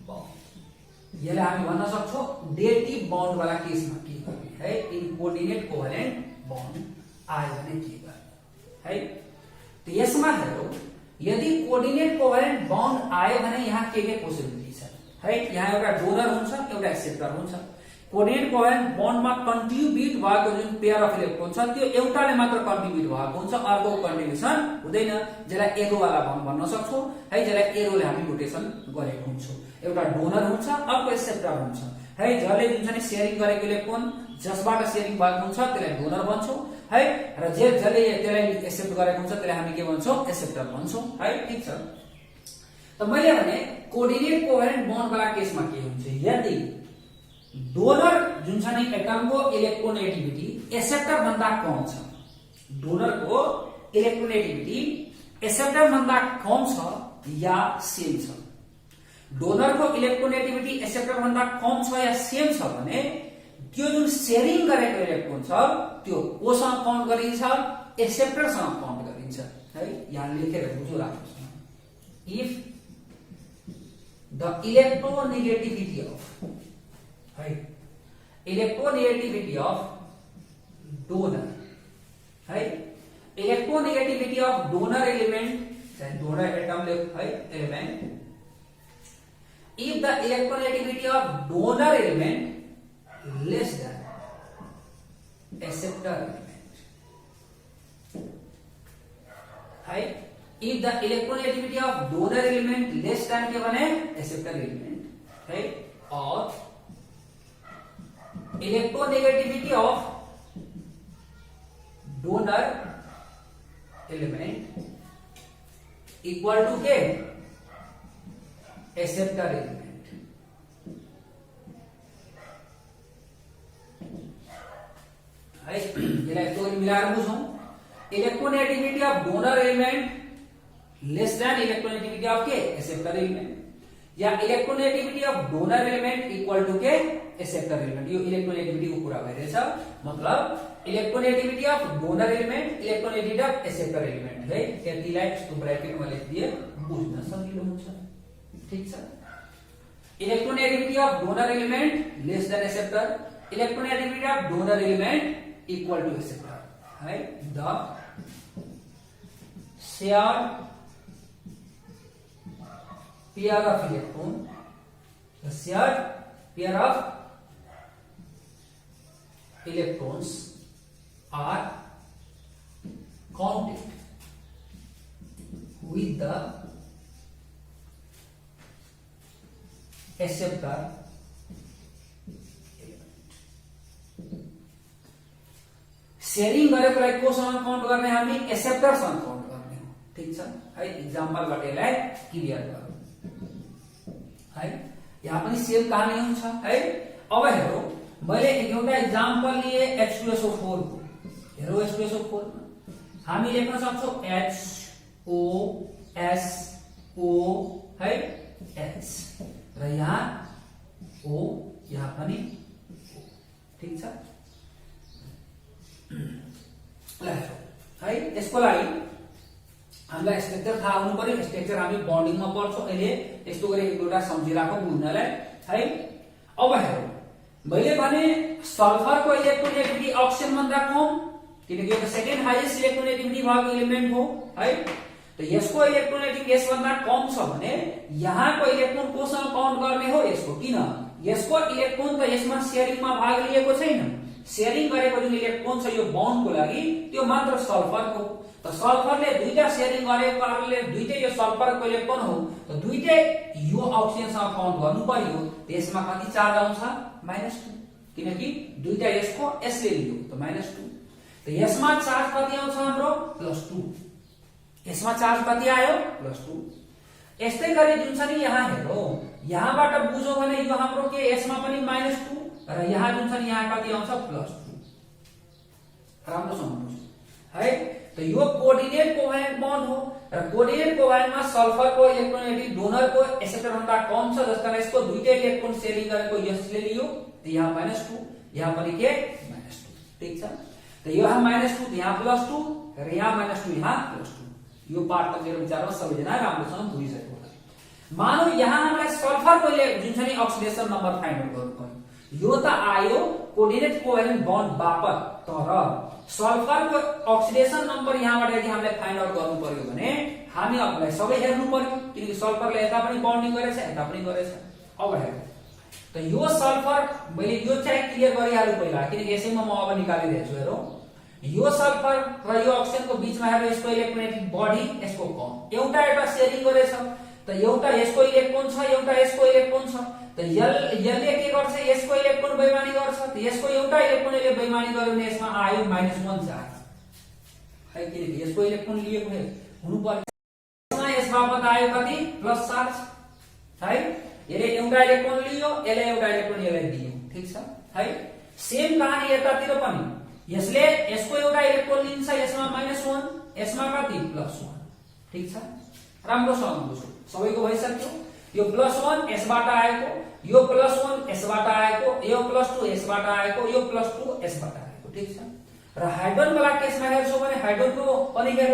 A: बन्ड यसलाई हामी भन्न सक्छौं डेटिभ बन्ड वाला केसमा के गर्ने है। इन कोअर्डिनेट कोभ्यालेन्ट बन्ड आयो भने के गर्ने है। त यसमा हेरौं यदि कोअर्डिनेट कोभ्यालेन्ट बन्ड आयो भने यहाँ के पोसिबिलिटी छ है। यहाँ एउटा डोनर हुन्छ एउटा एक्सेप्टर हुन्छ। कोअर्डिनेट कोभ्यालेन्ट बन्डमा कन्ट्रिब्युट भएको जुन पेयर अफ इलेक्ट्रोन छ त्यो एउटाले मात्र कन्ट्रिब्युट भएको हुन्छ, अर्को कन्ट्रिब्युसन हुँदैन, जसलाई एरो वाला बन्ड भन्न सक्छौं है, जसलाई एरोले हामी रोटेसन गरेको हुन्छौं। एउटा डोनर हुन्छ अर्को एक्सेप्टर हुन्छ है, जसले जुन छ नि शेयरिङ गरेको इलेक्ट्रोन जसबाट शेयरिङ भएको हुन्छ त्यसलाई डोनर भन्छौं है, र जसले त्यसलाई एक्सेप्ट गरेको हुन्छ त्यसलाई हामी के भन्छौं एक्सेप्टर भन्छौं है, ठीक छ। त मैले भने कोअर्डिनेट कोभ्यालेन्ट बन्ड वाला केसमा के हुन्छ, यदि डोनर जुन छ नि एटमको इलेक्ट्रोनेगेटिभिटी एक्सेप्टर भन्दा कम छ। डोनरको इलेक्ट्रोनेगेटिभिटी एक्सेप्टर भन्दा कम छ या सेम छ। डोनरको इलेक्ट्रोनेगेटिभिटी एक्सेप्टर भन्दा कम छ या सेम छ भने त्यो जुन शेयरिङ गरेको इलेक्ट्रोन छ त्यो कोसँग काउन्ट गरिन्छ, एक्सेप्टरसँग काउन्ट गरिन्छ है। यहाँ लेखेर बुझ्नु राख्नुस्। इफ द इलेक्ट्रोनेगेटिभिटी अफ है इलेक्ट्रोनेगेटिभिटी अफ डोनर है इलेक्ट्रोनेगेटिभिटी अफ डोनर एलिमेंट चाहे डोनर एटम है element if the electronegativity of donor element less than acceptor element है if the electronegativity of donor element less than के बने acceptor element है और electronegativity of donor element equal to के acceptor element मिलाएर बुझौं। Electronegativity of donor element less than electronegativity of के acceptor element yeah electronegativity of donor element equal to के acceptor element. यो इलेक्ट्रोनेगेटिविटी को पूरा भइरहेछ मतलब electronegativity of donor element electronegativity of acceptor element है। यतिलाई यस्तो ब्रैकेटमा लेखिदिए बुझ्न सजिलो हुन्छ। ठीक छ। Electronegativity of donor element less than acceptor electronegativity of donor element equal to acceptor है। The shared pair of electron the shared pair of electrons are counted with the acceptor sharing गरेकोलाई कोसँग काउन्ट गर्ने हामी एक्सेप्टरसँग count गर्ने हो। ठीक छ है। एक्जाम्पलबाट यसलाई क्लियर गरौँ है। यहाँ पनि सेम कहानी हुन्छ है। अब हेरौँ मैले एउटा एक्जाम्पल लिए H2SO4 को। हेरौँ H2SO4 हामी लेख्न सक्छौं HOSO है H र यहाँ O यहाँ पनि O। ठीक छ है। यसको लागि हामीलाई स्ट्रक्चर थाहा हुनु पर्यो। स्ट्रक्चर हामी बन्डिङमा पढ्छौं। अहिले यस्तो गरी एउटा सम्झिराखौं बुझ्नलाई है। अब हेरौँ मैले भने सल्फरको इलेक्ट्रोनेगेटिभिटी अक्सिजन भन्दा कम किनकि यो त सेकेन्ड हाईएस्ट इलेक्ट्रोनेगेटिभिटी भएको एलिमेन्ट हो है। त यसको इलेक्ट्रोनेगेटिभिटी यस भन्दा कम छ भने यहाँको इलेक्ट्रोन कोसँग काउन्ट गर्ने हो यसको। किन यसको इलेक्ट्रोन त यसमा शेयरिङमा भाग लिएको छैन। शेयरिङ गरेको जुन इलेक्ट्रोन छ यो बाउन्डको लागि त्यो मात्र सल्फरको। त सल्फरले दुईटा शेयरिङ गरेको कारणले दुईटै यो सल्फरको इलेक्ट्रोन हो। त दुईटै यो अक्सिजनसँग काउन्ट गर्नु पर्यो। त्यसमा कति चार्ज आउँछ -2 किनकि दुईटा यसको यसले लियो त -2। त यसमा चार्ज कति आउँछ हाम्रो +2। यसमा चार्ज कति आयो +2। यस्तै गरी जुन छ नि यहाँ हेरौँ यहाँबाट बुझौँ भने यो हाम्रो के यसमा पनि -2 र यहाँ जुन छ नि यहाँ कति आउँछ +2। राम्रोसँग बुझ्नु है। त यो कोर्डिनेट कोभ्यालेन्ट बन्ड हो र कोर्डिनेट कोभ्यालेन्टमा सल्फरको इलेक्ट्रोनेगेटिभ डोनरको एक्सेप्टर भन्दा कम छ जस कारण यसको दुईटै इलेक्ट्रोन शेयरिङ गरेको यसले लियो त यहाँ -2 यहाँ पनि के -2। ठीक छ। त यहाँ -2 यहाँ +2 र यहाँ -2 यहाँ +2। यो पार्ट त मेरो विचारमा सबैजना राम्रोसँग बुझिसक्यो होला। मानौ यहाँ हामीलाई सल्फरको जुन छ नि अक्सिडेसन नम्बर फाइन्ड आउट गर्नु पर्यो। यो त आयो कोर्डिनेट कोभ्यालेन्ट बन्ड बापत तर सल्फरको अक्सिडेसन नम्बर यहाँबाट यदि हामीले फाइन्ड आउट गर्नु पर्यो भने हामी अबलाई सबै हेर्नु पर्यो किनकि सल्फरले यता पनि बन्डिङ गरेछ यता पनि गरेछ। अब हेरौँ त यो सल्फर मैले यो चाहिँ क्लियर गरिहाल्नु पहिला किनकि यसैमा म अब निकालिरहेको छु। हेरौँ यो सल्फर र यो अक्सिजनको बीचमा हेरौँ यसको इलेक्ट्रोनेगेटिभ बढी यसको कम। एउटा शेयरिङ गरेछ त एउटा यसको इलेक्ट्रोन छ एउटा यसको इलेक्ट्रोन छ त यसले के गर्छ यसको इलेक्ट्रोन बेइमानी गर्छ त यसको एउटा इलेक्ट्रोनले बेइमानी गर्यो भने यसमा आयो -1 चार्ज है किनकि यसको इलेक्ट्रोन लिएको हुनु पर्यो। यसबापत आयो कति + चार्ज है। यसले एउटा इलेक्ट्रोन लियो यसले एउटा इलेक्ट्रोन यसलाई दियो ठीक छ है। सेम कहानी यतातिर पनि यसले यसको एउटा इलेक्ट्रोन लिन्छ, यसमा -1, यसमा कति +1, ठीक छ। राम्रोसँग बुझ्नु, सबैको भइसक्यो। यो +1 यसबाट आएको, यो +1 यसबाट आएको, यो +2 यसबाट आएको, यो +2 यसबाट आएको, ठीक छ। र हाइड्रोजन वाला केसमा हेर्छौ भने हाइड्रोजनको पनि हेर,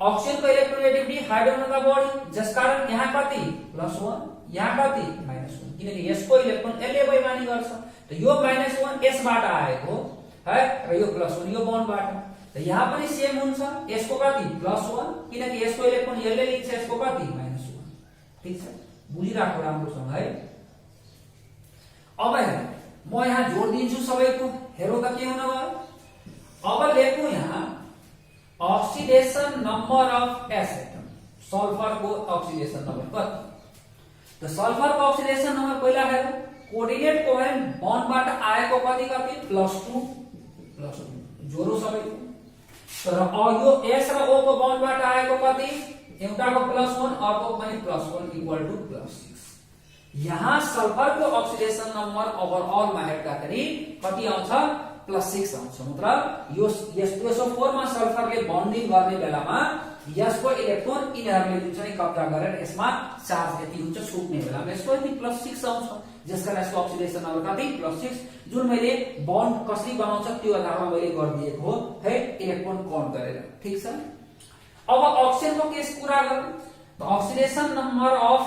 A: ऑक्सीजनको इलेक्ट्रोनेगेटिभिटी हाइड्रोजन भन्दा बढी, जसकारण यहाँ कति +1, यहाँ कति -1, किनकि यसको इलेक्ट्रोन यसले बेइमानी गर्छ। त यो -1 यसबाट आएको है र यो +1 यो बन्डबाट, त यहाँ पनि सेम हुन्छ, यसको कति +1, किनकि यसको इलेक्ट्रोन यसले लिन्छ, यसको कति -1, ठीक छ। बुझिराख्नु राम्रोसँग है। अब हेर म यहाँ जोड दिन्छु सबैको, हेरौ त के हुन गयो। अब लेखौं यहाँ oxidation number of S atom, sulphur को ऑक्सीडेशन नंबर कति। त सल्फर को ऑक्सीडेशन नंबर पहिला हेरौ, कोऑर्डिनेट कोवेलेन्ट बन्डबाट आएको कति कति +2 जोडौ सबैको। तर यो एस र ओ को बन्डबाट आएको कति, एउटाको +1 अर्को पनि +1 = +6। यहाँ सल्फर को ऑक्सीडेशन नंबर ओभरऑल मा हेर्दाखेरि कति आउँछ +6 आउँछ। मतलब यो SO4 मा सल्फरले बन्डिङ गर्ने बेलामा यसको इलेक्ट्रोन यिनीहरुले जुन चाहिँ कब्जा गरेर यसमा चार्ज यति हुन्छ, छुट्ने बेलामा यसको यति +6 आउँछ, जसकारण यसको ऑक्सीडेशन नम्बर कति +6, जुन मैले बन्ड कसरी बनाउँछ त्यो आधारमा मैले गरिदिएको हो है, इलेक्ट्रोन काउन्ट गरेर, ठीक छ। अब ऑक्सीजनको केस कुरा गरौँ, त ऑक्सीडेशन नम्बर अफ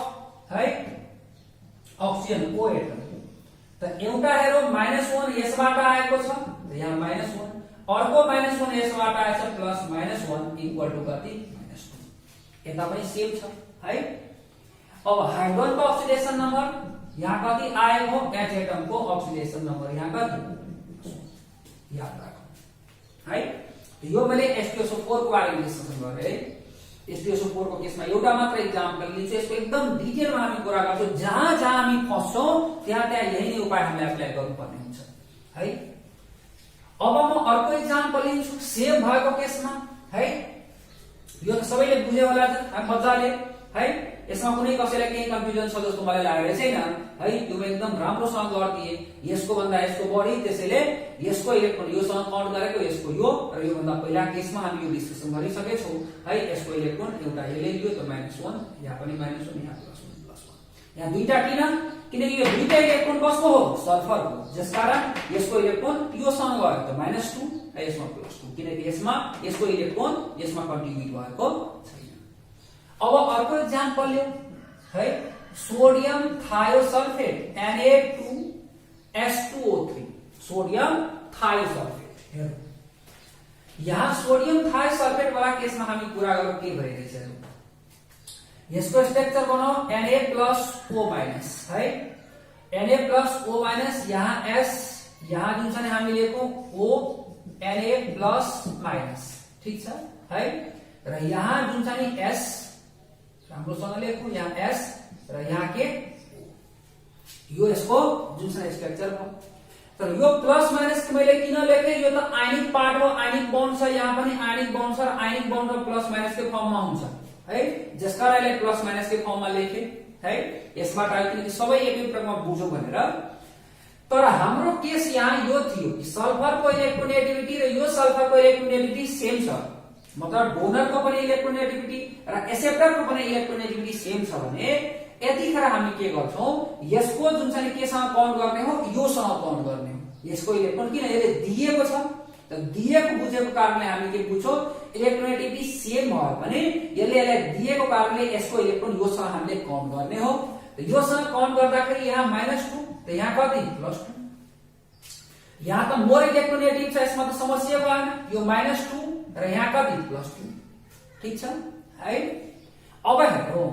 A: है ऑक्सीजन ओ एटम, त एउटा हेरौ -1 यसबाट आएको छ, त यहाँ -1, अर्को -1 यसबाट आएछ, +-1 = कति -2, यता पनि सेम छ है। अब हाइड्रोजनको ऑक्सीडेशन नम्बर यहाँ कति आएको, एच एटमको ऑक्सीडेशन नम्बर यहाँ कति, याद राखौ है। यो मैले H2SO4 को बारेमा डिस्कसन गरे है। H2SO4 को केसमा एउटा मात्र एक्जाम्पल लिन्छु, यसको एकदम डिटेलमा हामी कुरा गर्छौं, जहाँ जहाँ हामी फस्छौं त्यहाँ त्यहाँ यही नै उपाय हामीले एप्लाई गर्नुपर्ने हुन्छ है। अब म अर्को एक्जाम्पल लिन्छु सेम भएको केसमा है। यो त सबैले बुझ्यो होला मजाले है, यसमा कुनै कसैलाई केही कन्फ्युजन छ जस्तो मलाई लागेको छैन है। यो एकदम राम्रोसँग गर्दिए, यसको भन्दा यसको बढी, त्यसैले यसको इलेक्ट्रोन योसँग काउन्ट गरेको, यसको यो र यो भन्दा पहिला केसमा हामी यो डिस्कसन गरिसकेका छौं है। यसको इलेक्ट्रोन एउटा यसले लियो त -1, यहाँ पनि -1, यहाँ +1, यहाँ दुईटा किनकि यो दुईटा इलेक्ट्रोन कसको हो, सल्फरको, जसकारण यसको इलेक्ट्रोन योसँग गयो त -2 र यसमा +2, किनकि यसमा यसको इलेक्ट्रोन यसमा कन्ट्रिब्युट भएको छैन। अब अर्को एक्जाम्पल लियौ है, sodium thiosulphate Na2S2O3, sodium thiosulphate. हेरौ यहाँ सोडियम थायोसल्फेट वाला केसमा हामी कुरा गरौँ के भइरहेछ। यसको स्ट्रक्चर बनाऊ Na+O- है, Na+O-, यहाँ S, यहाँ जुन छ नि हामी लेखौं O, Na+-, ठीक छ है। र यहाँ जुन छ नि S, राम्रोसँग लेखौं, यहाँ S र यहाँ के, यो यसको जुन छ स्ट्रक्चर हो। तर यो +- मैले किन लेखे, यो त आयनिक पार्ट हो, आयनिक बन्ड छ, यहाँ पनि आयनिक बन्ड छ र आयनिक बन्ड र +- के फर्ममा हुन्छ है, जसकारण यसले +- के फर्ममा लेखे है। यसबाट आयो किनकि सबै एकै प्रकारमा बुझौं भनेर। तर हाम्रो केस यहाँ यो थियो कि सल्फरको इलेक्ट्रोनेगेटिभिटी र यो सल्फरको इलेक्ट्रोनेगेटिभिटी सेम छ, मतलब डोनरको पनि इलेक्ट्रोनेगेटिभिटी र एक्सेप्टरको पनि इलेक्ट्रोनेगेटिभिटी सेम छ भने यतिखेर हामी के गर्छौं, यसको जुन चाहिँ केसँग काउन्ट गर्ने हो, योसँग काउन्ट गर्ने हो। यसको इलेक्ट्रोन किन यसले दिएको छ, त दिएको बुझेको कारणले हामी के बुझ्छौं, इलेक्ट्रोनेगेटिभिटी सेम भयो भने यसले यसलाई दिएको कारणले यसको इलेक्ट्रोन योसँग हामीले काउन्ट गर्ने हो। त योसँग काउन्ट गर्दाखेरि यहाँ -2, त यहाँ कति +2, यहाँ त मोर इलेक्ट्रोनेगेटिभ छ, यसमा त समस्या भएन, यो -2 र यहाँ कति +2, ठीक छ है। अब हेरौं,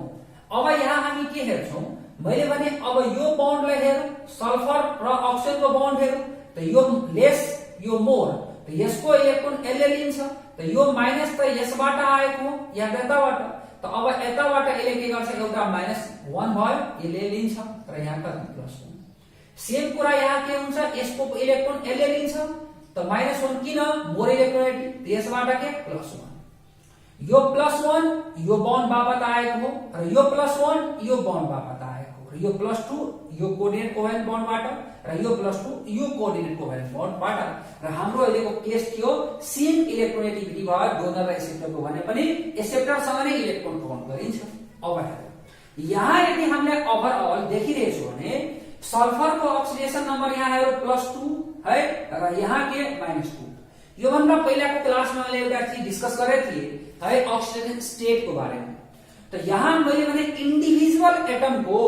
A: अब यहाँ हामी के हेर्छौं, मैले भने अब यो बन्डलाई हेरौं, सल्फर र ऑक्सीजनको बन्ड हेरौं, त यो लेस यो मोर, त यसको इलेक्ट्रोन यसले लिन्छ, त यो माइनस त यसबाट आएको हो, यहाँ यताबाट, त अब यताबाट यसले के गर्छ, एउटा -1 भयो, यसले लिन्छ र यहाँ कति +1। सेम कुरा यहाँ के हुन्छ, यसको इलेक्ट्रोन यसले लिन्छ, त -1 किन, मोर इलेक्ट्रोनेगेटिभ, यसबाट के +1, यो +1 यो बन्ड बापत आएको हो र यो +1 यो बन्ड बापत आएको आएको र यो +2 यो कोअर्डिनेट कोभ्यालेन्ट बन्डबाट र यो +2 यो कोअर्डिनेट कोभ्यालेन्ट बन्डबाट र हाम्रो अहिलेको केस थियो सेम इलेक्ट्रोनेगेटिभिटी भयो डोनर र एक्सेप्टरको भने पनि एक्सेप्टरसँग नै इलेक्ट्रोन काउन्ट गरिन्छ। अब हेरौँ यहाँ यदि हामीले ओभरअल देखिरहेछौँ भने सल्फरको अक्सिडेसन नम्बर यहाँ हेरौँ +2 है र यहाँ के -2। यो भन्दा पहिलाको क्लासमा मैले एउटा चीज डिस्कस गरेको थिएँ है अक्सिडेसन स्टेटको बारेमा। तो यहाँ मैले भने इन्डिभिजुअल एटमको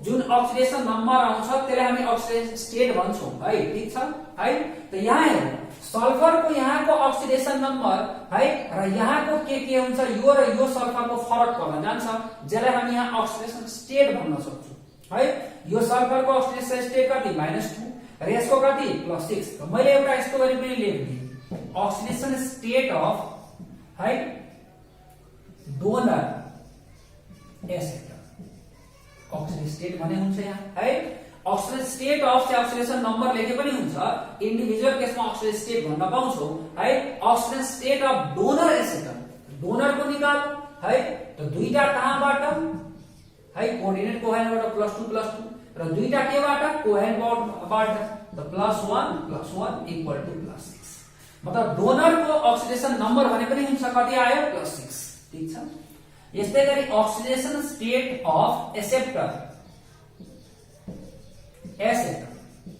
A: जुन अक्सिडेसन नम्बर आउँछ त्यसलाई हामी अक्सिडेसन स्टेट भन्छौं है, ठीक छ है। तो यहाँ हेरौँ सल्फरको यहाँको अक्सिडेसन नम्बर है र यहाँको के हुन्छ यो र यो सल्फरको फरक पर्न जान्छ जसलाई हामी यहाँ अक्सिडेसन स्टेट भन्न सक्छौं है। यो सल्फरको अक्सिडेसन स्टेट कति -2 र यसको कति +6। त मैले एउटा यस्तो गरी पनि लेख्दिए अक्सिडेसन स्टेट अफ है डोनर एक्सेप्टर अक्सिडेसन स्टेट भने हुन्छ यहाँ है। अक्सिडेसन स्टेट अफ चाहिँ अक्सिडेसन नम्बर लेखे पनि हुन्छ, इन्डिभिजुअल केसमा अक्सिडेसन स्टेट भन्न पाउँछौ है। Oxidation state of donor acceptor डोनरको निकाल है। त दुईटा कहाँबाट है कोअर्डिनेट कोभ्यालेन्टबाट +2 र दुईटा केबाट कोभ्यालेन्टबाट त +1 = +6 मतलब डोनरको अक्सिडेसन नम्बर भने पनि हुन्छ कति आयो +6, ठीक छ। यस्तै गरी oxidation state of acceptor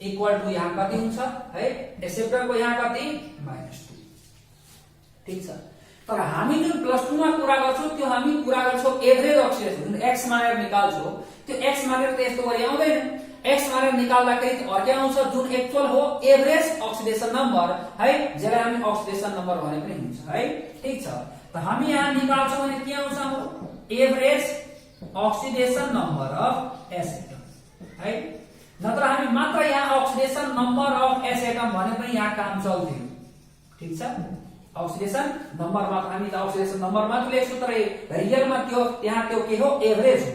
A: equal to यहाँ कति हुन्छ है एक्सेप्टरको यहाँ कति -2, ठीक छ। तर हामी जुन +2 मा कुरा गर्छौं त्यो हामी कुरा गर्छौं एभरेज अक्सिडेसन जुन x मानेर निकाल्छौं त्यो x मानेर त यस्तो गरी आउँदैन। x मानेर निकाल्दाखेरि अर्कै आउँछ जुन एक्चुअल हो एभरेज अक्सिडेसन नम्बर है जसलाई हामी अक्सिडेसन नम्बर भने पनि हुन्छ है, ठीक छ। त हामी यहाँ निकाल्छौं भने के आउँछ हाम्रो average oxidation number of S atom है। नत्र हामी मात्र यहाँ oxidation number of S atom भने पनि यहाँ काम चल्थ्यो, ठीक छ। अक्सिडेसन नम्बर मात्र हामी त अक्सिडेसन नम्बर मात्र लेख्छौं तर रियलमा त्यो यहाँ त्यो के हो एभरेज हो।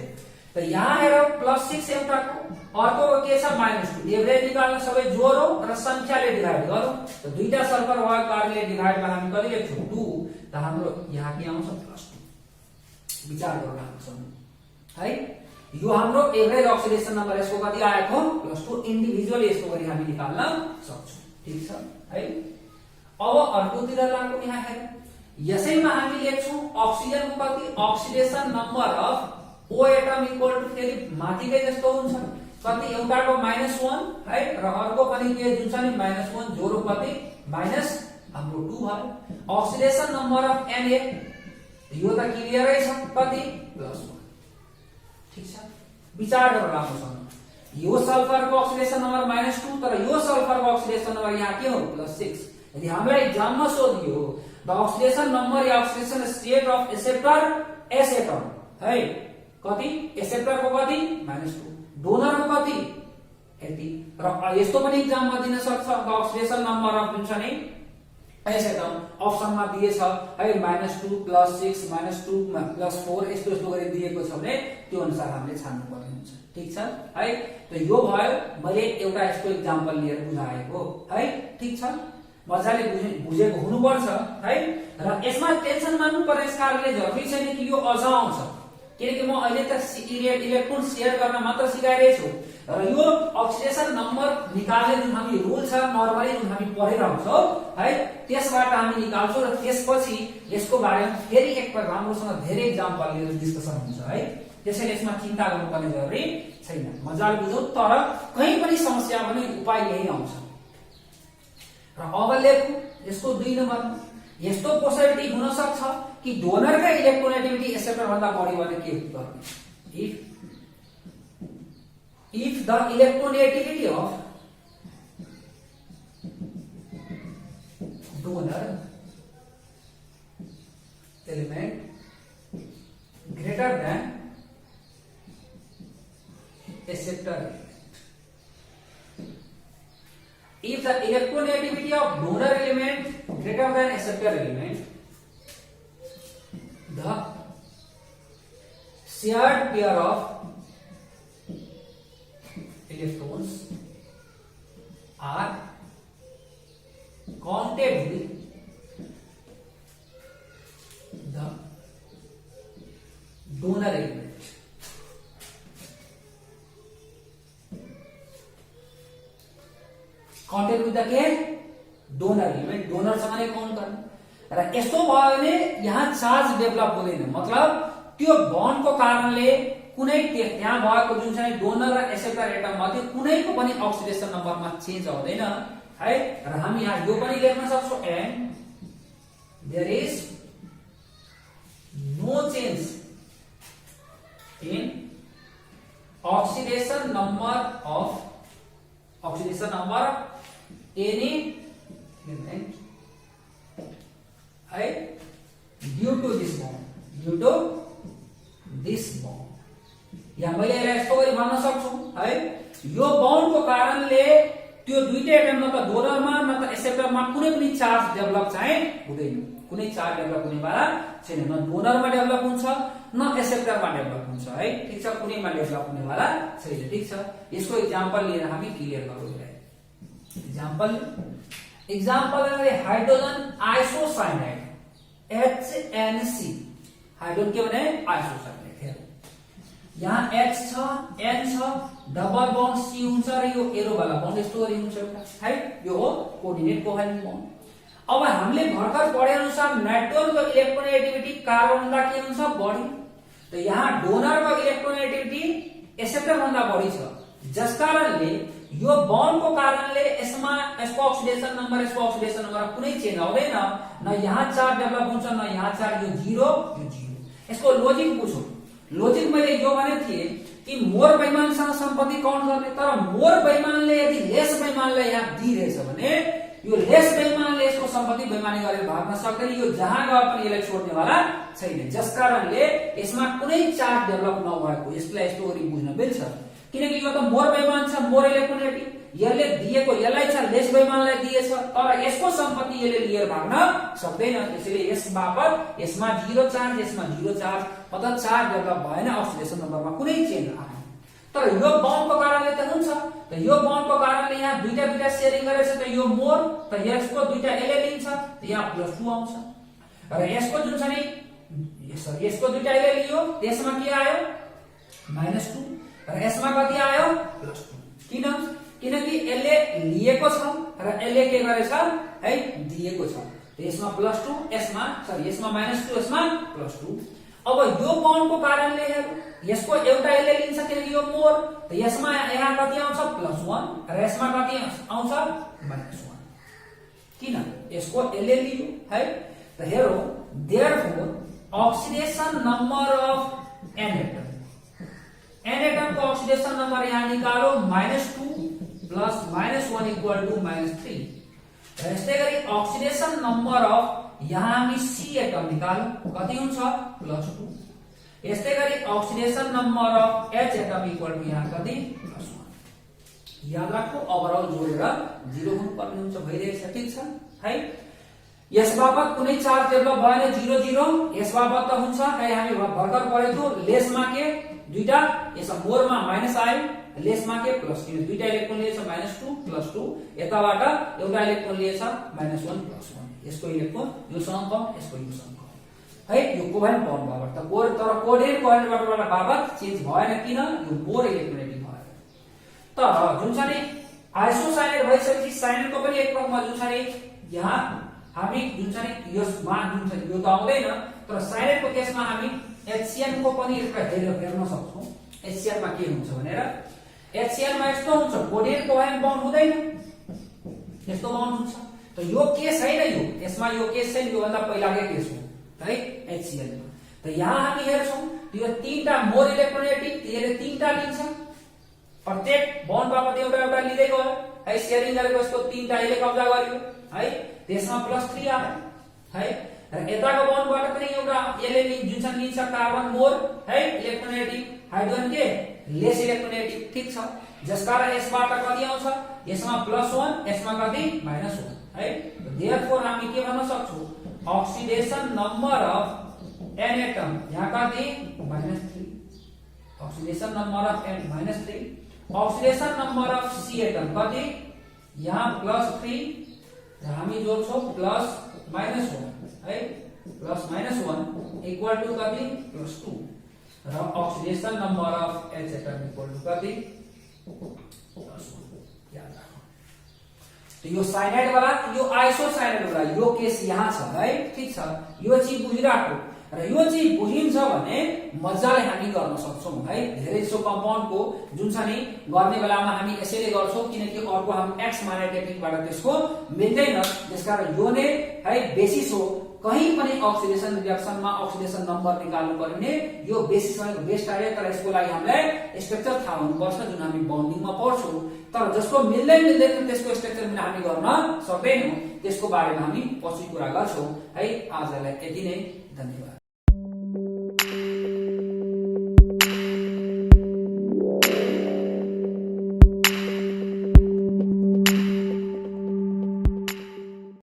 A: त यहाँ हेरौ +6 एउटाको अर्को के छ -2 एभरेज निकाल्न सबै जोडौ र संख्याले डिभाइड गरौ। त दुईटा सल्फर भएको कारणले डिभाइडमा हामी कति लेख्छौं 2 त हाम्रो यहाँ के आउँछ +2। विचार गरौ राम्रोसँग है। यो हाम्रो एभरेज अक्सिडेसन नम्बर यसको कति आएको +2 इन्डिभिजुअल यसको गरी हामी निकाल्न सक्छौं, ठीक छ है। अब अर्कोतिर लागौ यहाँ हेर यसैमा हामी लेख्छौं अक्सिजनको कति oxidation number of O atom equal to फेरि माथिकै जस्तो हुन्छ कति एउटाको -1 है र अर्को पनि के जुन छ नि -1 जोरो कति माइनस हाम्रो 2 भयो। अक्सिडेसन नम्बर अफ Na यो त क्लियरै छ कति +1, ठीक छ। विचार गरौ राम्रोसँग यो सल्फरको अक्सिडेसन नम्बर -2 तर यो सल्फरको अक्सिडेसन नम्बर यहाँ के हो +6। यदि हामीलाई एग्जाममा सोधियो the oxidation number yeah oxidation state of acceptor S atom है कति एक्सेप्टरको कति -2 डोनरको कति यति र यस्तो पनि एग्जाममा दिन सक्छ द अक्सिडेसन नम्बर अफ जुन छ नि एस एटम अप्सनमा दिएछ है -2 +6 -2 +4 यस्तो यस्तो गरी दिएको छ भने त्यो अनुसार हामीले छान्नु पर्ने हुन्छ, ठीक छ है। त यो भयो मैले एउटा यस्तो एक्जाम्पल लिएर बुझाएको है, ठीक छ। मजाले बुझेको हुनुपर्छ है र यसमा टेन्सन मान्नु पर्ने कारणले जरुरी छैन कि यो अझ आउँछ किनकि म अहिले त इलेक्ट्रोन शेयर गर्न मात्र सिकाइरहेछु र यो अक्सिडेसन नम्बर निकाल्ने जुन हामी रुल छ नर्मली जुन हामी पढेर आउँछौं है त्यसबाट हामी निकाल्छौं र त्यसपछि यसको बारेमा फेरि एकपल्ट राम्रोसँग धेरै एक्जाम्पल लिएर डिस्कसन हुन्छ है। त्यसैले यसमा चिन्ता गर्नुपर्ने जरुरी छैन, मजाले बुझौ। तर कहीं पनि समस्या भने उपाय यही आउँछ। र अब लेखौं यसको 2 नम्बर यस्तो पोसिबिलिटी हुन सक्छ कि डोनरको इलेक्ट्रोनेगेटिभिटी एक्सेप्टर भन्दा बढी भने के गर्ने if the electronegativity of donor element greater than acceptor element. If the electronegativity of donor element greater than acceptor element, the shared pair of electrons are counted with the donor element. Counted with the के donor element, डोनरसँग नै count गर्ने। र यस्तो भयो भने यहाँ charge develop हुँदैन, मतलब त्यो बन्डको कारणले कुनै त्यहाँ भएको जुन चाहिँ डोनर र एक्सेप्टर एटम मध्ये कुनैको पनि अक्सिडेसन नम्बरमा चेन्ज हुँदैन है। र हामी यहाँ यो पनि लेख्न सक्छौं, and there is no change in oxidation number of any element है due to this bond, या मैले यसलाई यस्तो गरी भन्न सक्छु है, यो बन्डको कारणले त्यो दुईटै एटम न त डोनरमा न त एक्सेप्टरमा कुनै पनि चार्ज डेभलप चाहिँ हुँदैन, कुनै चार्ज डेभलप हुनेवाला छैन, न डोनरमा डेभलप हुन्छ न एक्सेप्टरमा डेभलप हुन्छ है, ठीक छ, कुनैमा डेभलप हुनेवाला छैन, ठीक छ। यसको एक्जाम्पल लिएर हामी क्लियर गरौँ। Example hydrogen isocyanide HNC, hydrogen के भने आइसोसाइनाइड, यहाँ H छ, N छ, डबल बन्ड C हुन्छ र यो एरो वाला बन्ड यस्तो गरी हुन्छ एउटा है, यो हो कोर्डिनेट कोभ्यालेन्ट बन्ड। अब हामीले भर्खर पढे अनुसार नाइट्रोजनको इलेक्ट्रोनेगेटिभिटी कार्बन भन्दा के हुन्छ बढी, त यहाँ डोनरको इलेक्ट्रोनेगेटिभिटी एक्सेप्टर भन्दा बढी छ, जसकारणले यो बन्डको कारणले यसको अक्सिडेसन नम्बर कुनै चेन्ज आउँदैन, न यहाँ चार्ज डेभलप हुन्छ न यहाँ चार्ज, यो जीरो। यसको लोजिक बुझौं। लोजिक मैले यो भने थिए कि मोर बेइमानसँग सम्पत्ति काउन्ट गर्ने, तर मोर बेइमानले यदि लेस बेइमानलाई यहाँ दिइरहेछ भने यो लेस बेइमानले यसको सम्पत्ति बेइमानी गरेर भाग्न सक्दैन, यो जहाँ गए पनि यसलाई छोड्नेवाला छैन, जसकारणले यसमा कुनै चार्ज डेभलप नभएको यसलाई यस्तो गरी बुझ्न मिल्छ। किनकि यो त मोर बेइमान छ, मोर इलेक्ट्रोनेगेटिभ, यसले दिएको यसलाई छ, लेस बेइमानलाई दिएछ, तर यसको सम्पत्ति यसले लिएर भाग्न सक्दैन, त्यसैले यस बापत यसमा जीरो चार्ज, मतलब चार्ज डेभलप भएन, अक्सिडेसन नम्बरमा कुनै चेन्ज आएन। तर यो बन्डको कारणले त हुन्छ, त यो बन्डको कारणले यहाँ दुईटा शेयरिङ गरेछ, त यो मोर, त यसको दुईटा यसले लिन्छ, त यहाँ +2 आउँछ, र यसको जुन छ नि यसको दुईटा यसले लियो, त्यसमा के आयो -2, र यसमा कति आयो +2। किनकि यसले लिएको छ र यसले के गरेछ है दिएको छ, त यसमा +2, यसमा -2, यसमा +2। अब यो बन्डको कारणले हेरौं, यसको एउटा यसले लिन्छ किनकि यो मोर, त यसमा यहाँ कति आउँछ +1 र यसमा कति आउँछ -1, किन यसको यसले लियो है। त हेरौं, therefore oxidation number of N atom को ऑक्सीडेशन नंबर यहाँ निकालो, -2 प्लस -1 इक्वल टू -3। यस्तै गरी ऑक्सीडेशन नंबर अफ यहाँ हामी C एटम निकालो, कति हुन्छ +2। यस्तै गरी oxidation number of H atom equal to यहाँ कति +1। याद राख्नु, ओभरअल जोडेर 0 हुनुपर्ने हुन्छ, भइरहेछ, ठीक छ है। यस बापत कुनै चार्ज डेभलप भएन, 0 0, यस बापत त हुन्छ, कहीं हामी भर्खर पढेको लेसमा के दुईटा, यसमा मोरमा माइनस आयो, लेसमा के प्लस, किन दुईटा इलेक्ट्रोन लिएछ -2 +2, यताबाट एउटा इलेक्ट्रोन लिएछ -1 +1, यसको इलेक्ट्रोन यो सँग कम, यसको यो सँग कम है, यो कोभ्यालेन्ट बन्ड बापत त तर कोर्डिनेट कोभ्यालेन्ट बापत चेन्ज भएन, किन यो मोर इलेक्ट्रोनेगेटिभ भयो। तर जुन छ नि आइसोसाइनाइड भइसकेपछि साइनाइडको पनि एक प्रकार जुन छ नि यहाँ हामी जुन छ नि यो मान जुन छ यो त आउँदैन, तर साइनाइडको केसमा हामी HCN को पनि हेर्न सक्छौं, HCN मा के हुन्छ भनेर। HCN मा यस्तो हुन्छ, कोर्डिनेट कोभ्यालेन्ट बन्ड हुँदैन, यस्तो बन्ड हुन्छ, त यो केस छैन, यो यसमा यो केस छैन, यो भन्दा पहिलाकै केस हो है HCN मा। त यहाँ हामी हेर्छौं, यो तीनटा मोर इलेक्ट्रोनेगेटिभ, यसले तीनटा लिन्छ, प्रत्येक बन्ड बापत एउटा लिँदै गयो है, शेयरिङ गरेको यसको तीनटा यसले कब्जा गर्यो है, त्यसमा +3 आयो है, र यताको बन्डबाट पनि एउटा यसले जुन छ लिन्छ कार्बन मोर है इलेक्ट्रोनेगेटिभ, हाइड्रोजन के लेस इलेक्ट्रोनेगेटिभ, ठीक छ, जसकारण यसबाट कति आउँछ, यसमा +1, यसमा कति -1 है। देयरफोर हामी के भन्न सक्छौं, oxidation number of N atom यहाँ कति -3, oxidation number of N -3, oxidation number of C atom कति यहाँ +3, र हामी जोड्छौं +-1 है, +-1 इक्वल टू कति +2, र oxidation number of H atom equal to कति +1। याद राख्नु यो साइनाइड वाला, यो आइसोसाइनाइड वाला, यो केस यहाँ छ है, ठीक छ। यो चाहिँ बुझिराख्नु र यो चाहिँ बुझिन्छ भने मजाले हामी गर्न सक्छौं है। धेरै जसो कम्पाउन्डको जुन छ नि गर्ने बेलामा हामी यसैले गर्छौं किनकि अर्को हामी एक्स माने टेक्निकबाट त्यसको मिल्दैन, त्यसकारण यो नै है बेसिस हो। कहीं पनि अक्सिडेसन रिएक्सनमा अक्सिडेसन नम्बर निकाल्नु पर्यो भने यो बेसिस भनेको बेस टाइप, तर यसको लागि हामीलाई स्ट्रक्चर थाहा हुनुपर्छ जुन हामी बाउन्डिङमा पढ्छौं। तर जसको मिल्दैन त्यसको स्ट्रक्चर पनि हामी गर्न सक्दैनौं, त्यसको बारेमा हामी पछि कुरा गर्छौं है। आजलाई यति नै, धन्यवाद।